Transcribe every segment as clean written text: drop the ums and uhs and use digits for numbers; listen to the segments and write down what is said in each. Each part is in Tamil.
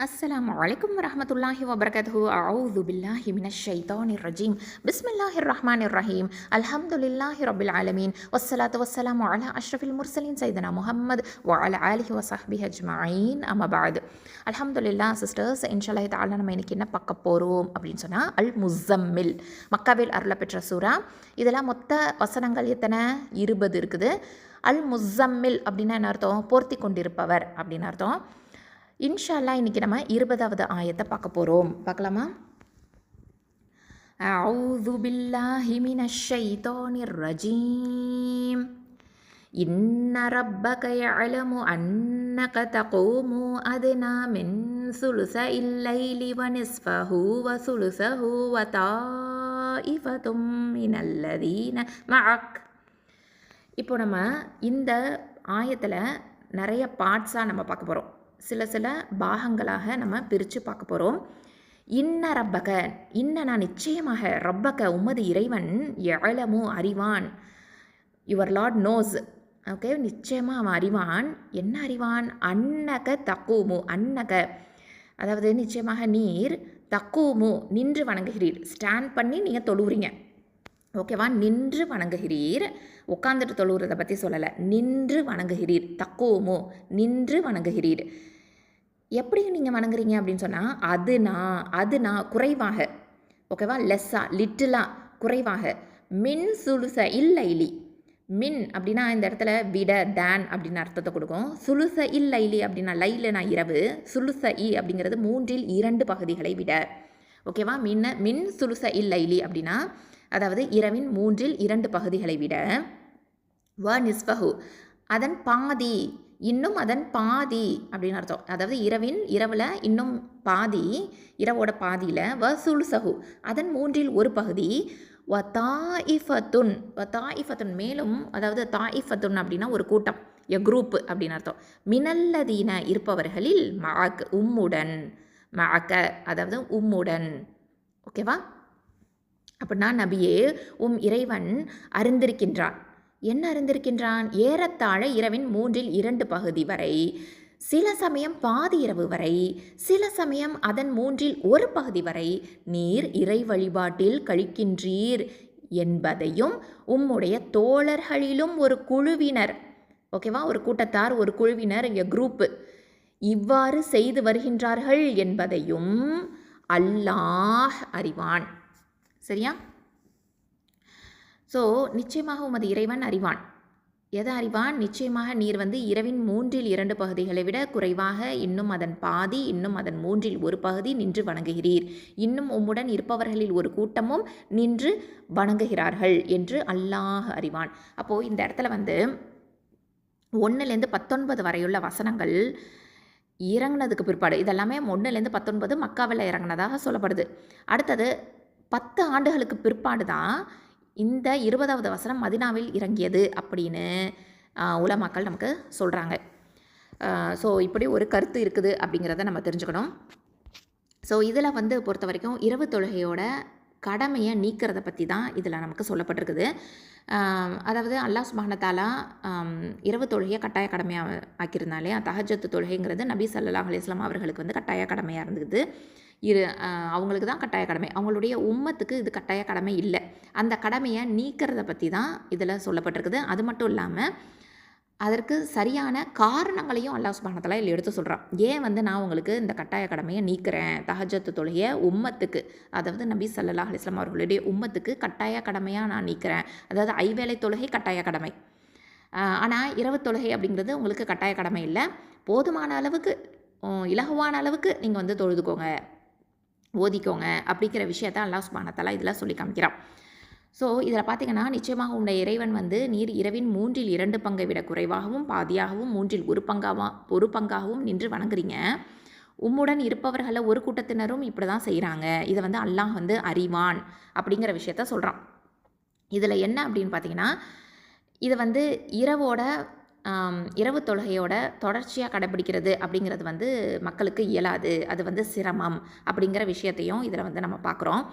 அஸ்ஸலாமு அலைக்கும் வரஹ்மத்துல்லாஹி வபரகாத்துஹு. அஊது பில்லாஹி மினஷ் ஷைத்தானிர் ரஜீம். பிஸ்மில்லாஹிர் ரஹ்மானிர் ரஹீம். அல்ஹம்துலில்லாஹி ரப்பில் ஆலமீன். வஸ்ஸலாத்து வஸ்ஸலாமு அலா அஷ்ரஃபில் முர்சலீன் சையதுனா முஹம்மத் வ அலா ஆலிஹி வ ஸஹ்பிஹி அஜ்மஈன். அம்மா பஅத். அல்ஹம்துலில்லாஹ் சிஸ்டர்ஸ், இன்ஷாஅல்லாஹ் தஆலா நம்ம இன்னைக்கு என்ன பார்க்க போறோம் அப்படின்னு சொன்னா அல் முஸம்மில், மக்காவில் அருளப்பெற்ற சூரா. இதெல்லாம் மொத்த வசனங்கள் எத்தனை? 20 இருக்குது. அல் முஸம்மில் அப்படின்னா என்ன அர்த்தம்? போர்த்தி கொண்டிருப்பவர் அப்படின்னு அர்த்தம். இன்ஷா அல்லாஹ் இன்றைக்கி நம்ம 20வது ஆயத்தை பார்க்க போகிறோம். பார்க்கலாமா? அஊது பில்லாஹி மினஷ் ஷைத்தானிர் ரஜீம். இன்ன ரப்பக யஅலமு அன்னக தகூமு அத்னா மின் சுலுஸில் லைலி வ நிஸ்ஃபஹு வ சுலுஸஹு வ தாயிஃபத்தும் மினல் லதீன மஅக். இப்போ நம்ம இந்த ஆயத்தில் நிறைய பார்ட்ஸாக நம்ம பார்க்க போகிறோம். சில பாகங்களாக நம்ம பிரித்து பார்க்க போகிறோம். இன்ன ரப்பக, இன்ன நிச்சயமாக, ரப்பக உமது இறைவன், யஅலமு அறிவான், யுவர் லார்ட் நோஸ், ஓகே, நிச்சயமாக அவன் அறிவான். என்ன அறிவான்? அன்னக தக்கூமு, அன்னக அதாவது நிச்சயமாக நீர், தக்கூமு நின்று வணங்குகிறீர், ஸ்டாண்ட் பண்ணி நீங்கள் தொழுவுறீங்க, ஓகேவா? நின்று வணங்குகிறீர், உட்காந்துட்டு தொழுகிறத பற்றி சொல்லலை, நின்று வணங்குகிறீர். தக்கூமு நின்று வணங்குகிறீர். எப்படி நீங்கள் வணங்குறீங்க அப்படின்னு சொன்னால் அதுனா குறைவாக, ஓகேவா? லெஸ்ஸா, லிட்டிலாக, குறைவாக. மின் சுலுச இல்லைலி, மின் அப்படின்னா இந்த இடத்துல விட, தேன் அப்படின்னு அர்த்தத்தை கொடுக்கும். சுலுச இல்லைலி அப்படின்னா லைலனா இரவு, சுலுச இ அப்படிங்கிறது 2/3 பகுதிகளை விட, ஓகேவா? மின் சுலுச இல்லைலி அப்படின்னா அதாவது இரவின் 2/3 பகுதிகளை விட, வ நிஸ்ஃபஹு அதன் பாதி, இன்னும் அதன் பாதி அப்படின்னு அர்த்தம். அதாவது இரவில் இன்னும் பாதி, இரவோட பாதியில், வ சுலுசஹு அதன் 1/3 பகுதி, வ தாயிஃபத்துன் மேலும், அதாவது தாயிஃபத்துன் அப்படின்னா ஒரு கூட்டம், எ குரூப் அப்படின்னு அர்த்தம். மினல்லதீன இருப்பவர்களில், மஅக் உம்முடன், மஅக்க அதாவது உம்முடன், ஓகேவா? அப்படின்னா நபியே, இறைவன் அறிந்திருக்கின்றான். என்ன அறிந்திருக்கின்றான்? ஏறத்தாழ இரவின் 2/3 பகுதி வரை, சில சமயம் பாதி இரவு வரை, சில சமயம் அதன் 1/3 பகுதி வரை நீர் இறை வழிபாட்டில் கழிக்கின்றீர் என்பதையும், உம்முடைய தோழர்களிலும் ஒரு குழுவினர், ஓகேவா, ஒரு கூட்டத்தார், ஒரு குழுவினர், எ குரூப்பு இவ்வாறு செய்து வருகின்றார்கள் என்பதையும் அல்லாஹ் அறிவான். சரியா? ஸோ நிச்சயமாக உமது இறைவன் அறிவான். எதை அறிவான்? நிச்சயமாக நீர் இரவின் 2/3 பகுதிகளை விட குறைவாக, இன்னும் அதன் பாதி, இன்னும் அதன் 1/3 பகுதி நின்று வணங்குகிறீர், இன்னும் உம்முடன் இருப்பவர்களில் ஒரு கூட்டமும் நின்று வணங்குகிறார்கள் என்று அல்லாஹ் அறிவான். அப்போது இந்த இடத்துல 1லேருந்து 19 வரையுள்ள வசனங்கள் இறங்கினதுக்கு பிற்பாடு, இதெல்லாமே 1லேருந்து 19 மக்காவில் இறங்கினதாக சொல்லப்படுது. அடுத்தது 10 ஆண்டுகளுக்கு பிற்பாடு தான் இந்த 20வது வசனம் மதினாவில் இறங்கியது அப்படின்னு உலமாக்கள் நமக்கு சொல்கிறாங்க. ஸோ இப்படி ஒரு கருத்து இருக்குது அப்படிங்கிறத நம்ம தெரிஞ்சுக்கணும். ஸோ இதில் பொறுத்த வரைக்கும் இரவு தொழுகையோட கடமையை நீக்கிறத பற்றி தான் இதில் நமக்கு சொல்லப்பட்டிருக்குது. அதாவது அல்லாஹ் சுப்ஹானஹு வ தஆலா இரவு தொழுகையை கட்டாய கடமையாக ஆக்கியிருந்தாலே, தஹஜ்ஜத் தொழுகைங்கிறது நபி ஸல்லல்லாஹு அலைஹி வஸல்லம் அவர்களுக்கு கட்டாய கடமையாக இருந்தது. அவங்களுக்கு தான் கட்டாய கடமை, அவங்களுடைய உம்மத்துக்கு இது கட்டாய கடமை இல்லை. அந்த கடமையை நீக்கிறத பற்றி தான் இதில் சொல்லப்பட்டிருக்குது. அது மட்டும் இல்லாமல் அதற்கு சரியான காரணங்களையும் அல்லாஹ் சுப்ஹானஹு வ தஆலா இதில் எடுத்து சொல்கிறான். ஏன் நான் உங்களுக்கு இந்த கட்டாய கடமையை நீக்கிறேன், தஹஜ்ஜத் தொழுகையை உம்மத்துக்கு, அதாவது நபி ஸல்லல்லாஹு அலைஹி வஸல்லம் அவர்களுடைய உம்மத்துக்கு கட்டாய கடமையாக நான் நீக்கிறேன். அதாவது ஐவேளை தொழுகை கட்டாய கடமை, ஆனால் இரவு தொழுகை அப்படிங்கிறது உங்களுக்கு கட்டாய கடமை இல்லை. போதுமான அளவுக்கு, இலகுவான அளவுக்கு நீங்கள் தொழுதுக்கோங்க, ஓதிக்கோங்க அப்படிங்கிற விஷயத்தை அல்லாஹ் சுப்ஹானஹு வ தஆலா இதில் சொல்லி காமிக்கிறான். ஸோ இதில் பார்த்திங்கன்னா, நிச்சயமாக உங்களுடைய இறைவன் நீர் இரவின் 2/3 பங்கை விட குறைவாகவும், பாதியாகவும், 1/3 பங்காகவும் நின்று வணங்குறீங்க. உம்முடன் இருப்பவர்களை ஒரு கூட்டத்தினரும் இப்படி தான் செய்கிறாங்க. இதை அல்லாஹ் அறிவான் அப்படிங்கிற விஷயத்த சொல்கிறான். இதில் என்ன அப்படின்னு பார்த்தீங்கன்னா, இது இரவு தொழுகையோட தொடர்ச்சியாக கடைப்பிடிக்கிறது அப்படிங்கிறது மக்களுக்கு இயலாது, அது சிரமம் அப்படிங்கிற விஷயத்தையும் இதில் நம்ம பார்க்குறோம்.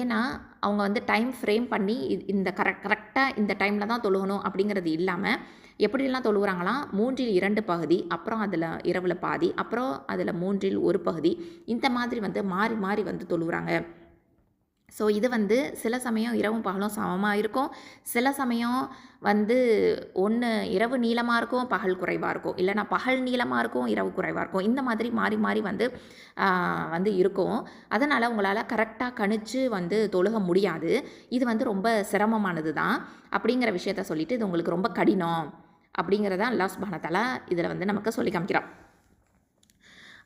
ஏன்னா அவங்க டைம் ஃப்ரேம் பண்ணி இந்த கரெக்டாக இந்த டைமில் தான் தொழுகணும் அப்படிங்கிறது இல்லாமல், எப்படிலாம் தொழுகிறாங்களாம், 3/2 பகுதி, அப்புறம் அதில் இரவில் பாதி, அப்புறம் அதில் 1/3 பகுதி, இந்த மாதிரி வந்து மாறி மாறி வந்து தொழுகிறாங்க. ஸோ இது வந்து சில சமயம் இரவும் பகலும் சமமாக இருக்கும். சில சமயம் வந்து ஒன்று இரவு நீளமாக இருக்கும், பகல் குறைவாக இருக்கும். இல்லைனா பகல் நீளமாக இருக்கும், இரவு குறைவாக இருக்கும். இந்த மாதிரி மாறி மாறி வந்து வந்து இருக்கும். அதனால் உங்களால் கரெக்டாக கணிச்சு வந்து தொழுக முடியாது. இது வந்து ரொம்ப சிரமமானது தான் அப்படிங்கிற விஷயத்த சொல்லிவிட்டு இது உங்களுக்கு ரொம்ப கடினம் அப்படிங்கிறத அல்லாஹ் சுப்ஹானஹு வ தஆலா இதில் வந்து நமக்கு சொல்லி காமிக்கிறான்.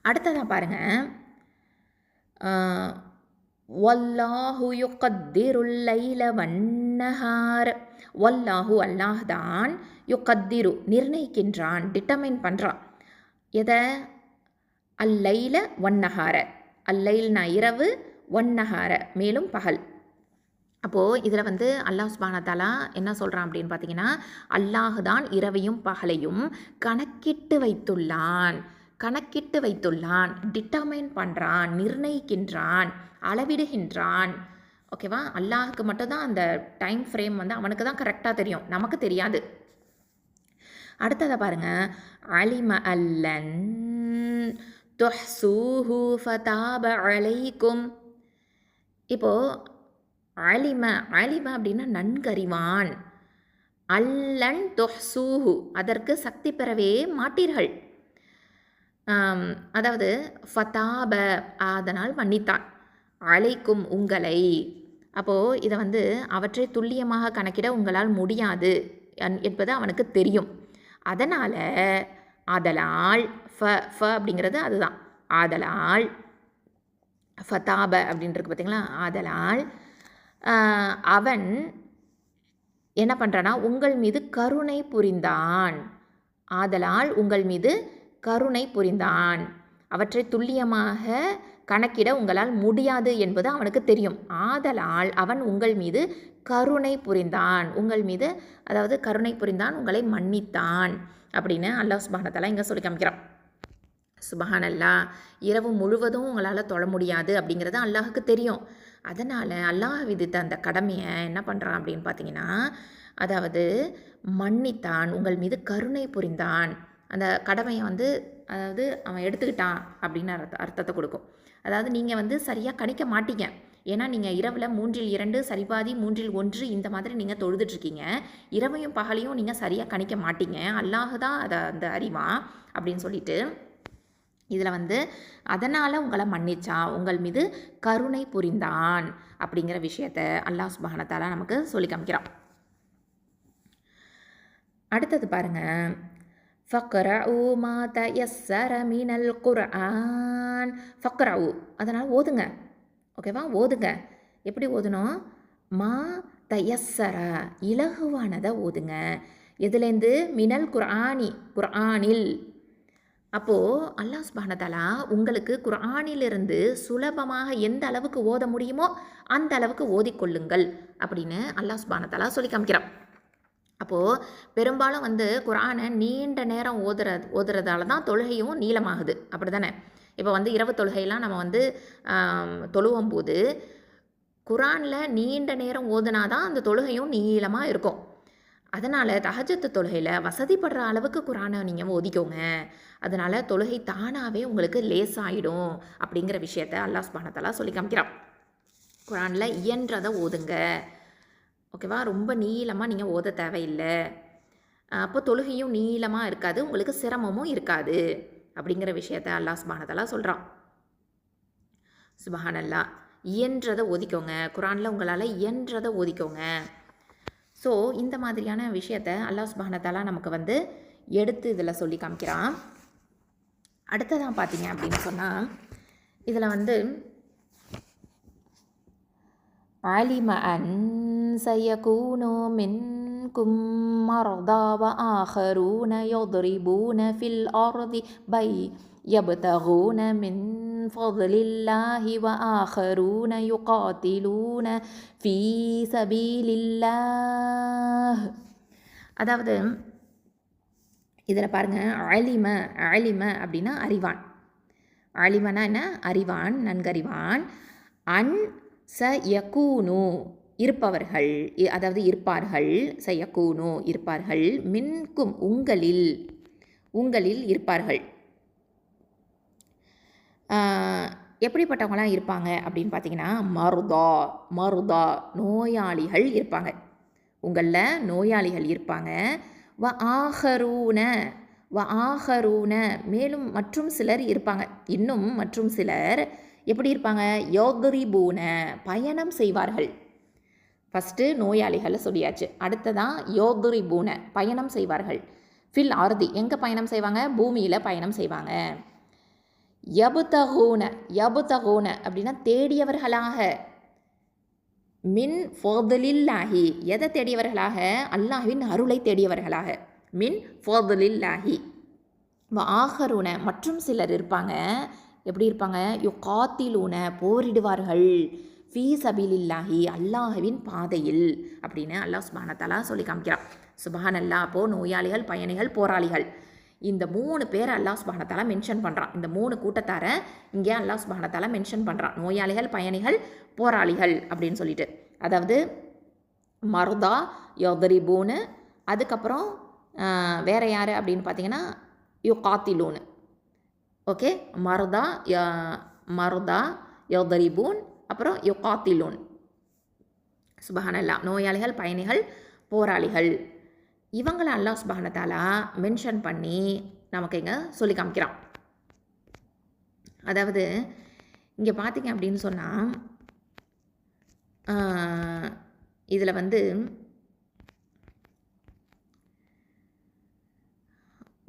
அடுத்ததாக பாருங்கள், வல்லாஹு யுகத்திருல் லைல வன்னஹார். வல்லாஹு அல்லாஹ் தான் யுகத்திரு நிர்ணயிக்கின்றான், டிட்டர்மைன் பண்ணுறான். எதை? அல்லைல வன்னஹார. அல்லைல்னா இரவு, வன்னஹார மேலும் பகல். அப்போது இதில் வந்து அல்லாஹ் சுப்ஹானஹு வ தஆலா என்ன சொல்கிறான் அப்படின்னு பார்த்தீங்கன்னா, அல்லாஹ் தான் இரவையும் பகலையும் கணக்கிட்டு வைத்துள்ளான். கணக்கிட்டு வைத்துள்ளான், டிட்டர்மைன் பண்ணுறான், நிர்ணயிக்கின்றான், அளவிடுகின்றான். ஓகேவா? அல்லாஹுக்கு மட்டும்தான் அந்த டைம் ஃப்ரேம் வந்து அவனுக்கு தான் கரெக்டாக தெரியும், நமக்கு தெரியாது. அடுத்ததை பாருங்கள், அலிம அல்லன் துஹ்சூஹு ஃபதாப அலைக்கும். இப்போது அலிம அலிம அப்படின்னா நன்கறிவான். அல்லன் துஹ்சூஹு அதற்கு சக்தி பெறவே மாட்டீர்கள். அதாவது ஃபதாப அதனால் மன்னித்தான், அலைக்கும் உங்களை. அப்போது இதை வந்து அவற்றை துல்லியமாக கணக்கிட உங்களால் முடியாது என்பது அவனுக்கு தெரியும். அதனால் ஆதலால் ஃப அப்படிங்கிறது அதுதான். ஆதலால் ஃபதாப அப்படின்றது பார்த்தீங்களா, ஆதலால் அவன் என்ன பண்ணுறான்னா உங்கள் மீது கருணை புரிந்தான். ஆதலால் உங்கள் மீது கருணை புரிந்தான். அவற்றை துல்லியமாக கணக்கிட உங்களால் முடியாது என்பது அவனுக்கு தெரியும். ஆதலால் அவன் உங்கள் மீது கருணை புரிந்தான். உங்கள் மீது அதாவது கருணை புரிந்தான், உங்களை மன்னித்தான் அப்படின்னு அல்லாஹ் சுப்ஹானஹு வ தஆலா இங்கே சொல்லி காமிக்கிறான். சுப்ஹானல்லாஹ். இரவு முழுவதும் உங்களால் தொழ முடியாது அப்படிங்கிறது அல்லாஹுக்கு தெரியும். அதனால் அல்லாஹ் விதித்த அந்த கடமையை என்ன பண்ணுறான் அப்படின்னு பார்த்தீங்கன்னா, அதாவது மன்னித்தான், உங்கள் மீது கருணை புரிந்தான். அந்த கடமையை வந்து அதாவது அவன் எடுத்துக்கிட்டான் அப்படின்னு அர்த்தத்தை கொடுக்கும். அதாவது நீங்கள் வந்து சரியாக கணிக்க மாட்டீங்க. ஏன்னா நீங்கள் இரவில் 3/2 சரிபாதி 3/1 இந்த மாதிரி நீங்கள் தொழுதுட்ருக்கீங்க. இரவையும் பகலையும் நீங்கள் சரியாக கணிக்க மாட்டீங்க. அல்லாஹ் தான் அதை அந்த அறிவான் அப்படின்னு சொல்லிட்டு இதில் வந்து அதனால் உங்களை மன்னிச்சான், உங்கள் மீது கருணை புரிந்தான் அப்படிங்கிற விஷயத்தை அல்லாஹ் சுப்ஹானஹு வ தஆலா நமக்கு சொல்லி காமிக்கிறான். அடுத்தது பாருங்கள், ஃபக்ரஉ மா தயஸ்ஸர மினல் குர்ஆன். ஃபக்ரஉ அதனால் ஓதுங்க. ஓகேவா? ஓதுங்க. எப்படி ஓதணும்? மா தயஸ்ஸர இலகுவானதை ஓதுங்க. எதுலேருந்து? மினல் குர்ஆனி குர்ஆனில். அப்போது அல்லாஹ் சுப்ஹானஹு வ தஆலா உங்களுக்கு குர்ஆனிலிருந்து சுலபமாக எந்த அளவுக்கு ஓத முடியுமோ அந்த அளவுக்கு ஓதிக்கொள்ளுங்கள் அப்படின்னு அல்லாஹ் சுப்ஹானஹு வ தஆலா சொல்லி காமிக்கிறான். அப்போது பெரும்பாலும் வந்து குர்ஆனை நீண்ட நேரம் ஓதுறதால தான் தொழுகையும் நீளமாகுது. அப்படி தானே? இப்போ வந்து இரவு தொழுகையெல்லாம் நம்ம வந்து தொழுவும்போது குர்ஆனில் நீண்ட நேரம் ஓதுனா தான் அந்த தொழுகையும் நீளமாக இருக்கும். அதனால் தஹஜ்ஜத் தொழுகையில் வசதிப்படுற அளவுக்கு குர்ஆனை நீங்கள் ஓதிக்கோங்க. அதனால் தொழுகை தானாகவே உங்களுக்கு லேசாகிடும் அப்படிங்கிற விஷயத்தை அல்லாஹ் சுப்ஹானஹு வ தஆலா சொல்லி காமிக்கிறான். குர்ஆனில் இயன்றதை ஓதுங்க. ஓகேவா? ரொம்ப நீளமாக நீங்கள் ஓத தேவையில்லை. அப்போ தொழுகையும் நீளமாக இருக்காது, உங்களுக்கு சிரமமும் இருக்காது அப்படிங்கிற விஷயத்தை அல்லாஹ் சுப்ஹானஹு வ தஆலா சொல்கிறான். சுப்ஹானல்லாஹ். இயன்றதை ஓதிக்கோங்க. குர்ஆனில் உங்களால் இயன்றதை ஓதிக்கோங்க. ஸோ இந்த மாதிரியான விஷயத்தை அல்லாஹ் சுப்ஹானஹு வ தஆலா நமக்கு வந்து எடுத்து இதில் சொல்லி காமிக்கிறான். அடுத்ததான் பார்த்தீங்க அப்படின்னு சொன்னால் இதில் வந்து அலிம அன் சயகூனு மின்கும் மர்தா வ ஆஹரூன யضربون ஃபில் அர்தி யப்தகூன மின் ஃபضலில்லாஹி வ ஆஹரூன யுகாத்திலூன ஃபீ சபீலில்லாஹ். அதாவது இதில் பாருங்கள், அலிம அலிம அப்படின்னா அறிவான். அலிமனா என்ன? அறிவான், நன்கறிவான். அன் ச யகூனு இருப்பவர்கள், அதாவது இருப்பார்கள், சயக்கூனு இருப்பார்கள், மின்கும் உங்களில் இருப்பார்கள். எப்படிப்பட்டவங்களாம் இருப்பாங்க அப்படின்னு பார்த்தீங்கன்னா, மருதா நோயாளிகள் இருப்பாங்க. உங்களில் நோயாளிகள் இருப்பாங்க. வ ஆஹரூன மேலும் மற்றும் சிலர் இருப்பாங்க. இன்னும் மற்றும் சிலர் எப்படி இருப்பாங்க? யொத்ரிபூன பயணம் செய்வார்கள். ஃபஸ்ட்டு நோயாளிகளை சொல்லியாச்சு. அடுத்ததான் யோதுரிபூன பயணம் செய்வார்கள். ஃபில் ஆர்தி எங்கே பயணம் செய்வாங்க? பூமியில் பயணம் செய்வாங்க. யபுதகூன அப்படின்னா தேடியவர்களாக. மின் ஃபோதலில்லாஹி எதை தேடியவர்களாக? அல்லாஹ்வின் அருளை தேடியவர்களாக. மின் ஃபோதலில்லாஹி. ஆஹரூன மற்றும் சிலர் இருப்பாங்க. எப்படி இருப்பாங்க? யுகாத்திலூன போரிடுவார்கள். ஃபீ சபீலில்லாஹி அல்லாஹ்வின் பாதையில் அப்படின்னு அல்லாஹ் சுப்ஹானஹு தஆலா சொல்லி காமிக்கிறான். சுப்ஹானல்லாஹ். அப்போது நோயாளிகள், பயணிகள், போராளிகள் இந்த 3 பேரை அல்லாஹ் சுப்ஹானஹு தஆலா மென்ஷன் பண்ணுறான். இந்த 3 கூட்டத்தாரை இங்கே அல்லாஹ் சுப்ஹானஹு தஆலா மென்ஷன் பண்ணுறான். நோயாளிகள், பயணிகள், போராளிகள் அப்படின்னு சொல்லிட்டு. அதாவது மருதா, யொத்ரிபூனு, அதுக்கப்புறம் வேறு யார் அப்படின்னு பார்த்தீங்கன்னா யுகாத்திலூனு. ஓகே, மருதா, யொத்ரிபூன், அப்புறம் யுகாத்திலூன். சுப்ஹானல்லாஹ். நோயாளிகள், பயணிகள், போராளிகள் இவங்களை அல்லாஹ் சுப்ஹானஹு தஆலா மென்ஷன் பண்ணி நமக்கு இங்கே சொல்லி காமிக்கிறான். அதாவது இங்கே பார்த்தீங்க அப்படின்னு சொன்னால் இதில் வந்து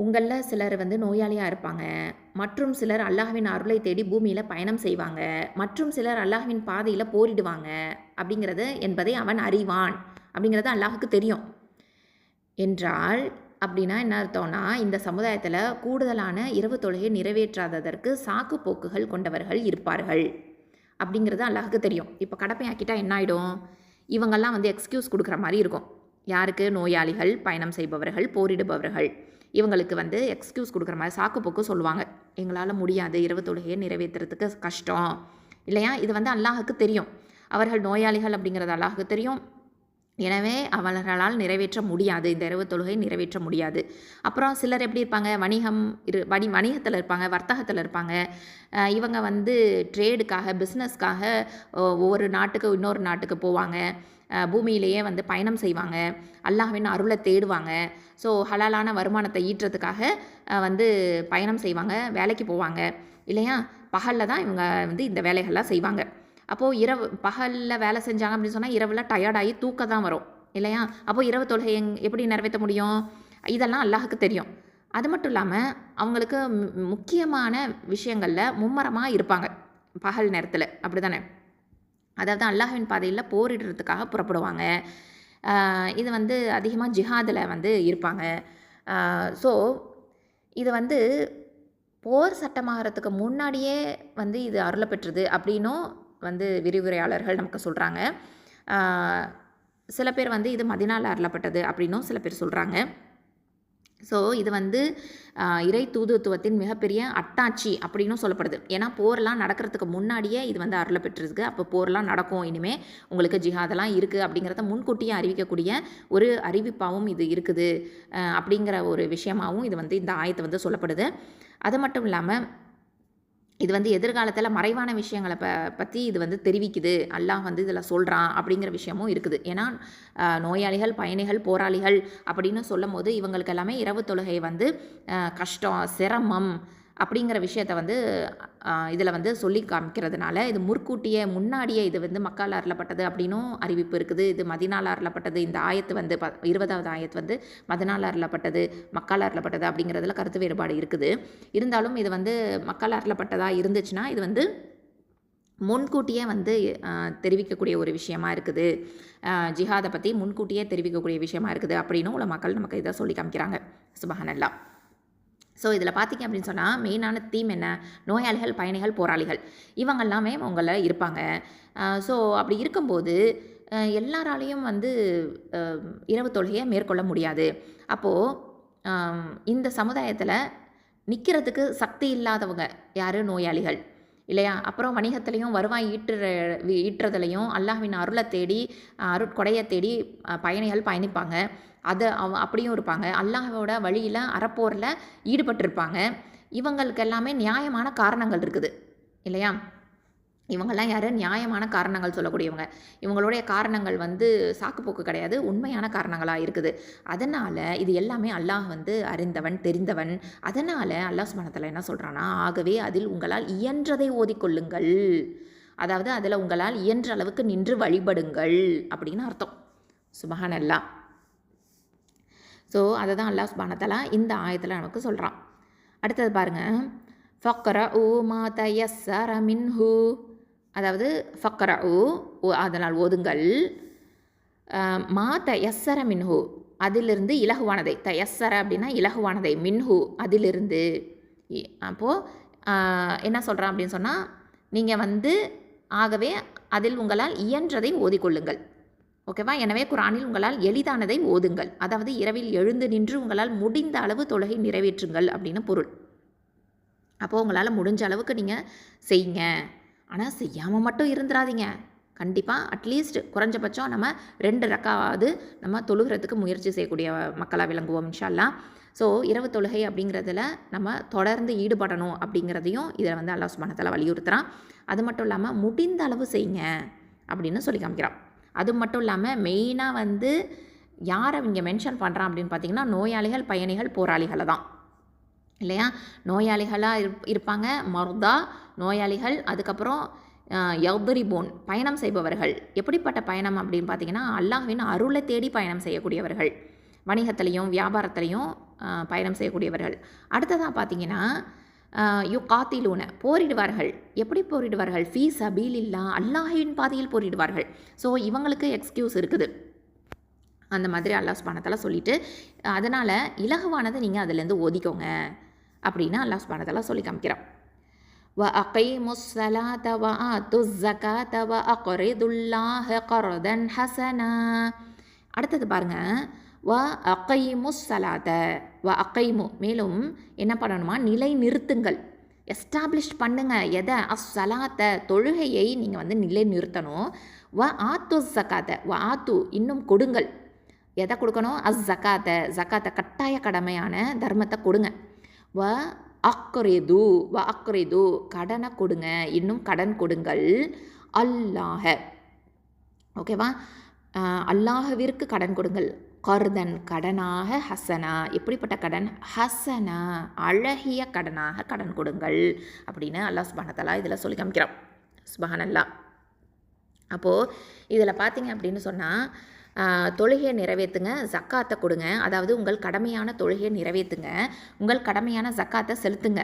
உங்களில் சிலர் வந்து நோயாளியாக இருப்பாங்க. மற்றும் சிலர் அல்லாஹ்வின் அருளை தேடி பூமியில் பயணம் செய்வாங்க. மற்றும் சிலர் அல்லாஹ்வின் பாதையில் போரிடுவாங்க அப்படிங்கிறது என்பதை அவன் அறிவான் அப்படிங்கிறது அல்லாஹுக்கு தெரியும் என்றால் அப்படின்னா என்ன அர்த்தம்னா, இந்த சமுதாயத்தில் கூடுதலான இரவு தொழுகை நிறைவேற்றாததற்கு சாக்கு போக்குகள் கொண்டவர்கள் இருப்பார்கள் அப்படிங்கிறது அல்லாஹுக்கு தெரியும். இப்போ கடப்பை ஆக்கிட்டா என்ன ஆகிடும்? இவங்கெல்லாம் வந்து எக்ஸ்கியூஸ் கொடுக்குற மாதிரி இருக்கும். யாருக்கு? நோயாளிகள், பயணம் செய்பவர்கள், போரிடுபவர்கள் இவங்களுக்கு வந்து எக்ஸ்கியூஸ் கொடுக்குற மாதிரி சாக்கு போக்கு சொல்லுவாங்க. எங்களால் முடியாது, இரவு தொழுகையை நிறைவேற்றுறதுக்கு கஷ்டம் இல்லையா? இது வந்து அல்லாஹுக்கு தெரியும். அவர்கள் நோயாளிகள் அப்படிங்கிறது அல்லாஹுக்கு தெரியும். எனவே அவர்களால் நிறைவேற்ற முடியாது, இந்த இரவு தொழுகை நிறைவேற்ற முடியாது. அப்புறம் சிலர் எப்படி இருப்பாங்க? வணிகத்தில் இருப்பாங்க, வர்த்தகத்தில் இருப்பாங்க. இவங்க வந்து ட்ரேடுக்காக, பிஸ்னஸ்க்காக ஒவ்வொரு நாட்டுக்கு இன்னொரு நாட்டுக்கு போவாங்க. பூமியிலேயே வந்து பயணம் செய்வாங்க. அல்லாஹ்வின் அருளை தேடுவாங்க. ஸோ ஹலாலான வருமானத்தை ஈட்டுறதுக்காக வந்து பயணம் செய்வாங்க, வேலைக்கு போவாங்க இல்லையா? பகலில் தான் இவங்க வந்து இந்த வேலைகள்லாம் செய்வாங்க. அப்போது பகலில் வேலை செஞ்சாங்க அப்படின்னு சொன்னால் இரவில் டயர்டாகி தூக்கம் தான் வரும் இல்லையா? அப்போது இரவு தொழுகை எப்படி நிறைவேற்ற முடியும்? இதெல்லாம் அல்லாஹுக்கு தெரியும். அது மட்டும் இல்லாமல் அவங்களுக்கு முக்கியமான விஷயங்களில் மும்மரமாக இருப்பாங்க பகல் நேரத்தில். அப்படி தானே? அதாவது அல்லாஹ்வின் பாதையில் போரிடுறதுக்காக புறப்படுவாங்க. இது வந்து அதிகமாக ஜிஹாதில் வந்து இருப்பாங்க. ஸோ இது வந்து போர் சட்டமாகறதுக்கு முன்னாடியே வந்து இது அருளப்பெற்றது அப்படின்னும் வந்து விரிவுரையாளர்கள் நமக்கு சொல்கிறாங்க. சில பேர் வந்து இது மதினால அருளப்பட்டது அப்படின்னும் சில பேர் சொல்கிறாங்க. ஸோ இது வந்து இறை தூதுத்துவத்தின் மிகப்பெரிய அட்டாட்சி அப்படின்னும் சொல்லப்படுது. ஏன்னா போரெலாம் நடக்கிறதுக்கு முன்னாடியே இது வந்து அருளப்பெற்றிருக்கு. அப்போ போரெலாம் நடக்கும், இனிமேல் உங்களுக்கு ஜிஹாதெல்லாம் இருக்குது அப்படிங்கிறத முன்கூட்டியே அறிவிக்கக்கூடிய ஒரு அறிவிப்பாகவும் இது இருக்குது அப்படிங்கிற ஒரு விஷயமாகவும் இது வந்து இந்த ஆயத்தை வந்து சொல்லப்படுது. அது மட்டும் இல்லாமல் இது வந்து எதிர்காலத்தில் மறைவான விஷயங்களை பற்றி இது வந்து தெரிவிக்குது. அல்லாஹ் வந்து இதில் சொல்கிறான் அப்படிங்கிற விஷயமும் இருக்குது. ஏன்னா நோயாளிகள், பயணிகள், போராளிகள் அப்படின்னு சொல்லும் போது இவங்களுக்கு எல்லாமே இரவு தொழுகை வந்து கஷ்டம், சிரமம் அப்படிங்கிற விஷயத்தை வந்து இதில் வந்து சொல்லி காமிக்கிறதுனால இது முன்னாடியே இது வந்து மக்கால் அருளப்பட்டது அப்படின்னும் அறிவிப்பு இருக்குது. இது மதினால அருளப்பட்டது. இந்த ஆயத்து வந்து 20வது ஆயத்து வந்து மதினால அருளப்பட்டது, மக்கால் அருளப்பட்டது அப்படிங்கிறதுல கருத்து வேறுபாடு இருக்குது. இருந்தாலும் இது வந்து மக்கால் அருளப்பட்டதாக இருந்துச்சுன்னா இது வந்து முன்கூட்டியே வந்து தெரிவிக்கக்கூடிய ஒரு விஷயமா இருக்குது. ஜிஹாதை பற்றி முன்கூட்டியே தெரிவிக்கக்கூடிய விஷயமா இருக்குது அப்படின்னு உள்ள மக்கள் நமக்கு இதை சொல்லி காமிக்கிறாங்க. சுப்ஹானல்லாஹ். ஸோ இதில் பார்த்திங்க அப்படின்னு சொன்னால் மெயினான தீம் என்ன? நோயாளிகள், பயணிகள், போராளிகள் இவங்க எல்லாமே உங்களை இருப்பாங்க. ஸோ அப்படி இருக்கும்போது எல்லாராலையும் வந்து இரவு தொழுகையை மேற்கொள்ள முடியாது. அப்போது இந்த சமுதாயத்தில் நிற்கிறதுக்கு சக்தி இல்லாதவங்க யார்? நோயாளிகள். இல்லையா? அப்புறம் வணிகத்திலையும் வருவாய் ஈட்டுறதுலையும் அல்லாஹ்வின் அருளை தேடி அருட்கொடையை தேடி பயணிகள் பயணிப்பாங்க. அது அப்படியும் இருப்பாங்க. அல்லாஹ்வோட வழியில் அறப்போரில் ஈடுபட்டிருப்பாங்க. இவங்களுக்கு எல்லாமே நியாயமான காரணங்கள் இருக்குது இல்லையா? இவங்கெல்லாம் யார்? நியாயமான காரணங்கள் சொல்லக்கூடியவங்க. இவங்களுடைய காரணங்கள் வந்து சாக்குப்போக்கு கிடையாது, உண்மையான காரணங்களாக இருக்குது. அதனால் இது எல்லாமே அல்லாஹ் வந்து அறிந்தவன், தெரிந்தவன். அதனால் அல்லாஹ் சுப்ஹானஹு வ தஆலா என்ன சொல்கிறான்னா, ஆகவே அதில் உங்களால் இயன்றதை ஓதிக்கொள்ளுங்கள். அதாவது அதில் உங்களால் இயன்ற அளவுக்கு நின்று வழிபடுங்கள் அப்படின்னு அர்த்தம். சுப்ஹானல்லாஹ். ஸோ அதை தான் அல்லாஹ் சுப்ஹானஹு வ தஆலா இந்த ஆயத்தில் நமக்கு சொல்கிறான். அடுத்தது பாருங்கள், ஃபக்ரஉ மா தயஸ்ஸர மின்ஹு, அதாவது ஃபக்ரஉ அதனால் ஓதுங்கள், மா தயஸ்ஸர மின்ஹு அதிலிருந்து இலகுவானதை, தயஸ்ஸர அப்படின்னா இலகுவானதை, மின்ஹு அதிலிருந்து. அப்போது என்ன சொல்கிறான் அப்படின்னு சொன்னால், நீங்கள் வந்து ஆகவே அதில் உங்களால் இயன்றதை ஓதிக்கொள்ளுங்கள். ஓகேவா? எனவே குர்ஆனில் உங்களால் எளிதானதை ஓதுங்கள். அதாவது இரவில் எழுந்து நின்று உங்களால் முடிந்த அளவு தொழுகை நிறைவேற்றுங்கள் அப்படின்னு பொருள். அப்போது உங்களால் முடிஞ்ச அளவுக்கு நீங்கள் செய்யுங்க. ஆனால் செய்யாமல் மட்டும் இருந்துடாதீங்க. கண்டிப்பாக அட்லீஸ்ட் குறைஞ்சபட்சம் நம்ம 2 ரக்காவது நம்ம தொழுகிறதுக்கு முயற்சி செய்யக்கூடிய மக்களாக விளங்குவோம் இன்ஷா அல்லாஹ். ஸோ இரவு தொழுகை அப்படிங்கிறதுல நம்ம தொடர்ந்து ஈடுபடணும் அப்படிங்கிறதையும் இதில் வந்து அல்லாஹ் சுப்ஹானஹு வ தஆலா வலியுறுத்துகிறான். அது மட்டும் இல்லாமல் முடிந்த அளவு செய்யுங்க அப்படின்னு சொல்லி காமிக்கிறான். அது மட்டும் இல்லாமல் மெயினாக வந்து யாரை இங்கே மென்ஷன் பண்ணுறான் அப்படின்னு பார்த்தீங்கன்னா, நோயாளிகள், பயணிகள், போராளிகளை தான் இல்லையா? நோயாளிகளாக இருப்பாங்க, மர்தா நோயாளிகள், அதுக்கப்புறம் யத்ரிபூன் பயணம் செய்பவர்கள். எப்படிப்பட்ட பயணம் அப்படின்னு பார்த்தீங்கன்னா, அல்லாஹ்வின் அருளை தேடி பயணம் செய்யக்கூடியவர்கள், வணிகத்திலையும் வியாபாரத்திலையும் பயணம் செய்யக்கூடியவர்கள். அடுத்ததாக பார்த்தீங்கன்னா, யுகாத்திலூன போரிடுவார்கள். எப்படி போரிடுவார்கள்? ஃபீ சபீலில்லாஹ் அல்லாஹ்வின் பாதையில் போரிடுவார்கள். ஸோ இவங்களுக்கு எக்ஸ்கியூஸ் இருக்குது. அந்த மாதிரி அல்லாஹ் சுப்ஹானஹு வ தஆலா சொல்லிட்டு, அதனால் இலகுவானதை நீங்கள் அதிலேருந்து ஓதிக்கோங்க அப்படின்னு அல்லாஹ் சுப்ஹானஹு வ தஆலா சொல்லி காமிக்கிறான். வ அகீமுஸ் ஸலாத வ ஆத்துஸ் ஸகாத வ அக்ரிதுல்லாஹ கர்தன் ஹஸனா. அடுத்தது பாருங்கள், வ அகீமுஸ் ஸலாத வ அகீமு, மேலும் என்ன பண்ணணுமா? நிலை நிறுத்துங்கள், எஸ்டாப்ளிஷ் பண்ணுங்க. எதை? அஸ்ஸலாத்த தொழுகையை நீங்கள் வந்து நிலை நிறுத்தணும். வ ஆத்துஸ் ஸகாத வ ஆத்து இன்னும் கொடுங்கள். எதை கொடுக்கணும்? ஜக்காத்த ஜக்காத்தை கட்டாய கடமையான தர்மத்தை கொடுங்க. வ அக்ரிது கடனை கொடுங்க, இன்னும் கடன் கொடுங்கள். அல்லாஹ, ஓகேவா? அல்லாஹ்விற்கு கடன் கொடுங்கள். கர்தன் கடனாக, ஹசனா எப்படிப்பட்ட கடன்? ஹசனா அழகிய கடனாக கடன் கொடுங்கள் அப்படின்னு அல்லாஹ் சுப்ஹானஹு வ தஆலா இதில் சொல்லி காமிக்கிறான். சுப்ஹானல்லாஹ். அப்போது இதில் பார்த்தீங்க அப்படின்னு சொன்னால், தொழுகையை நிறைவேற்றுங்க, ஜக்காத்தை கொடுங்க. அதாவது உங்கள் கடமையான தொழுகையை நிறைவேற்றுங்க, உங்கள் கடமையான ஜக்காத்தை செலுத்துங்க.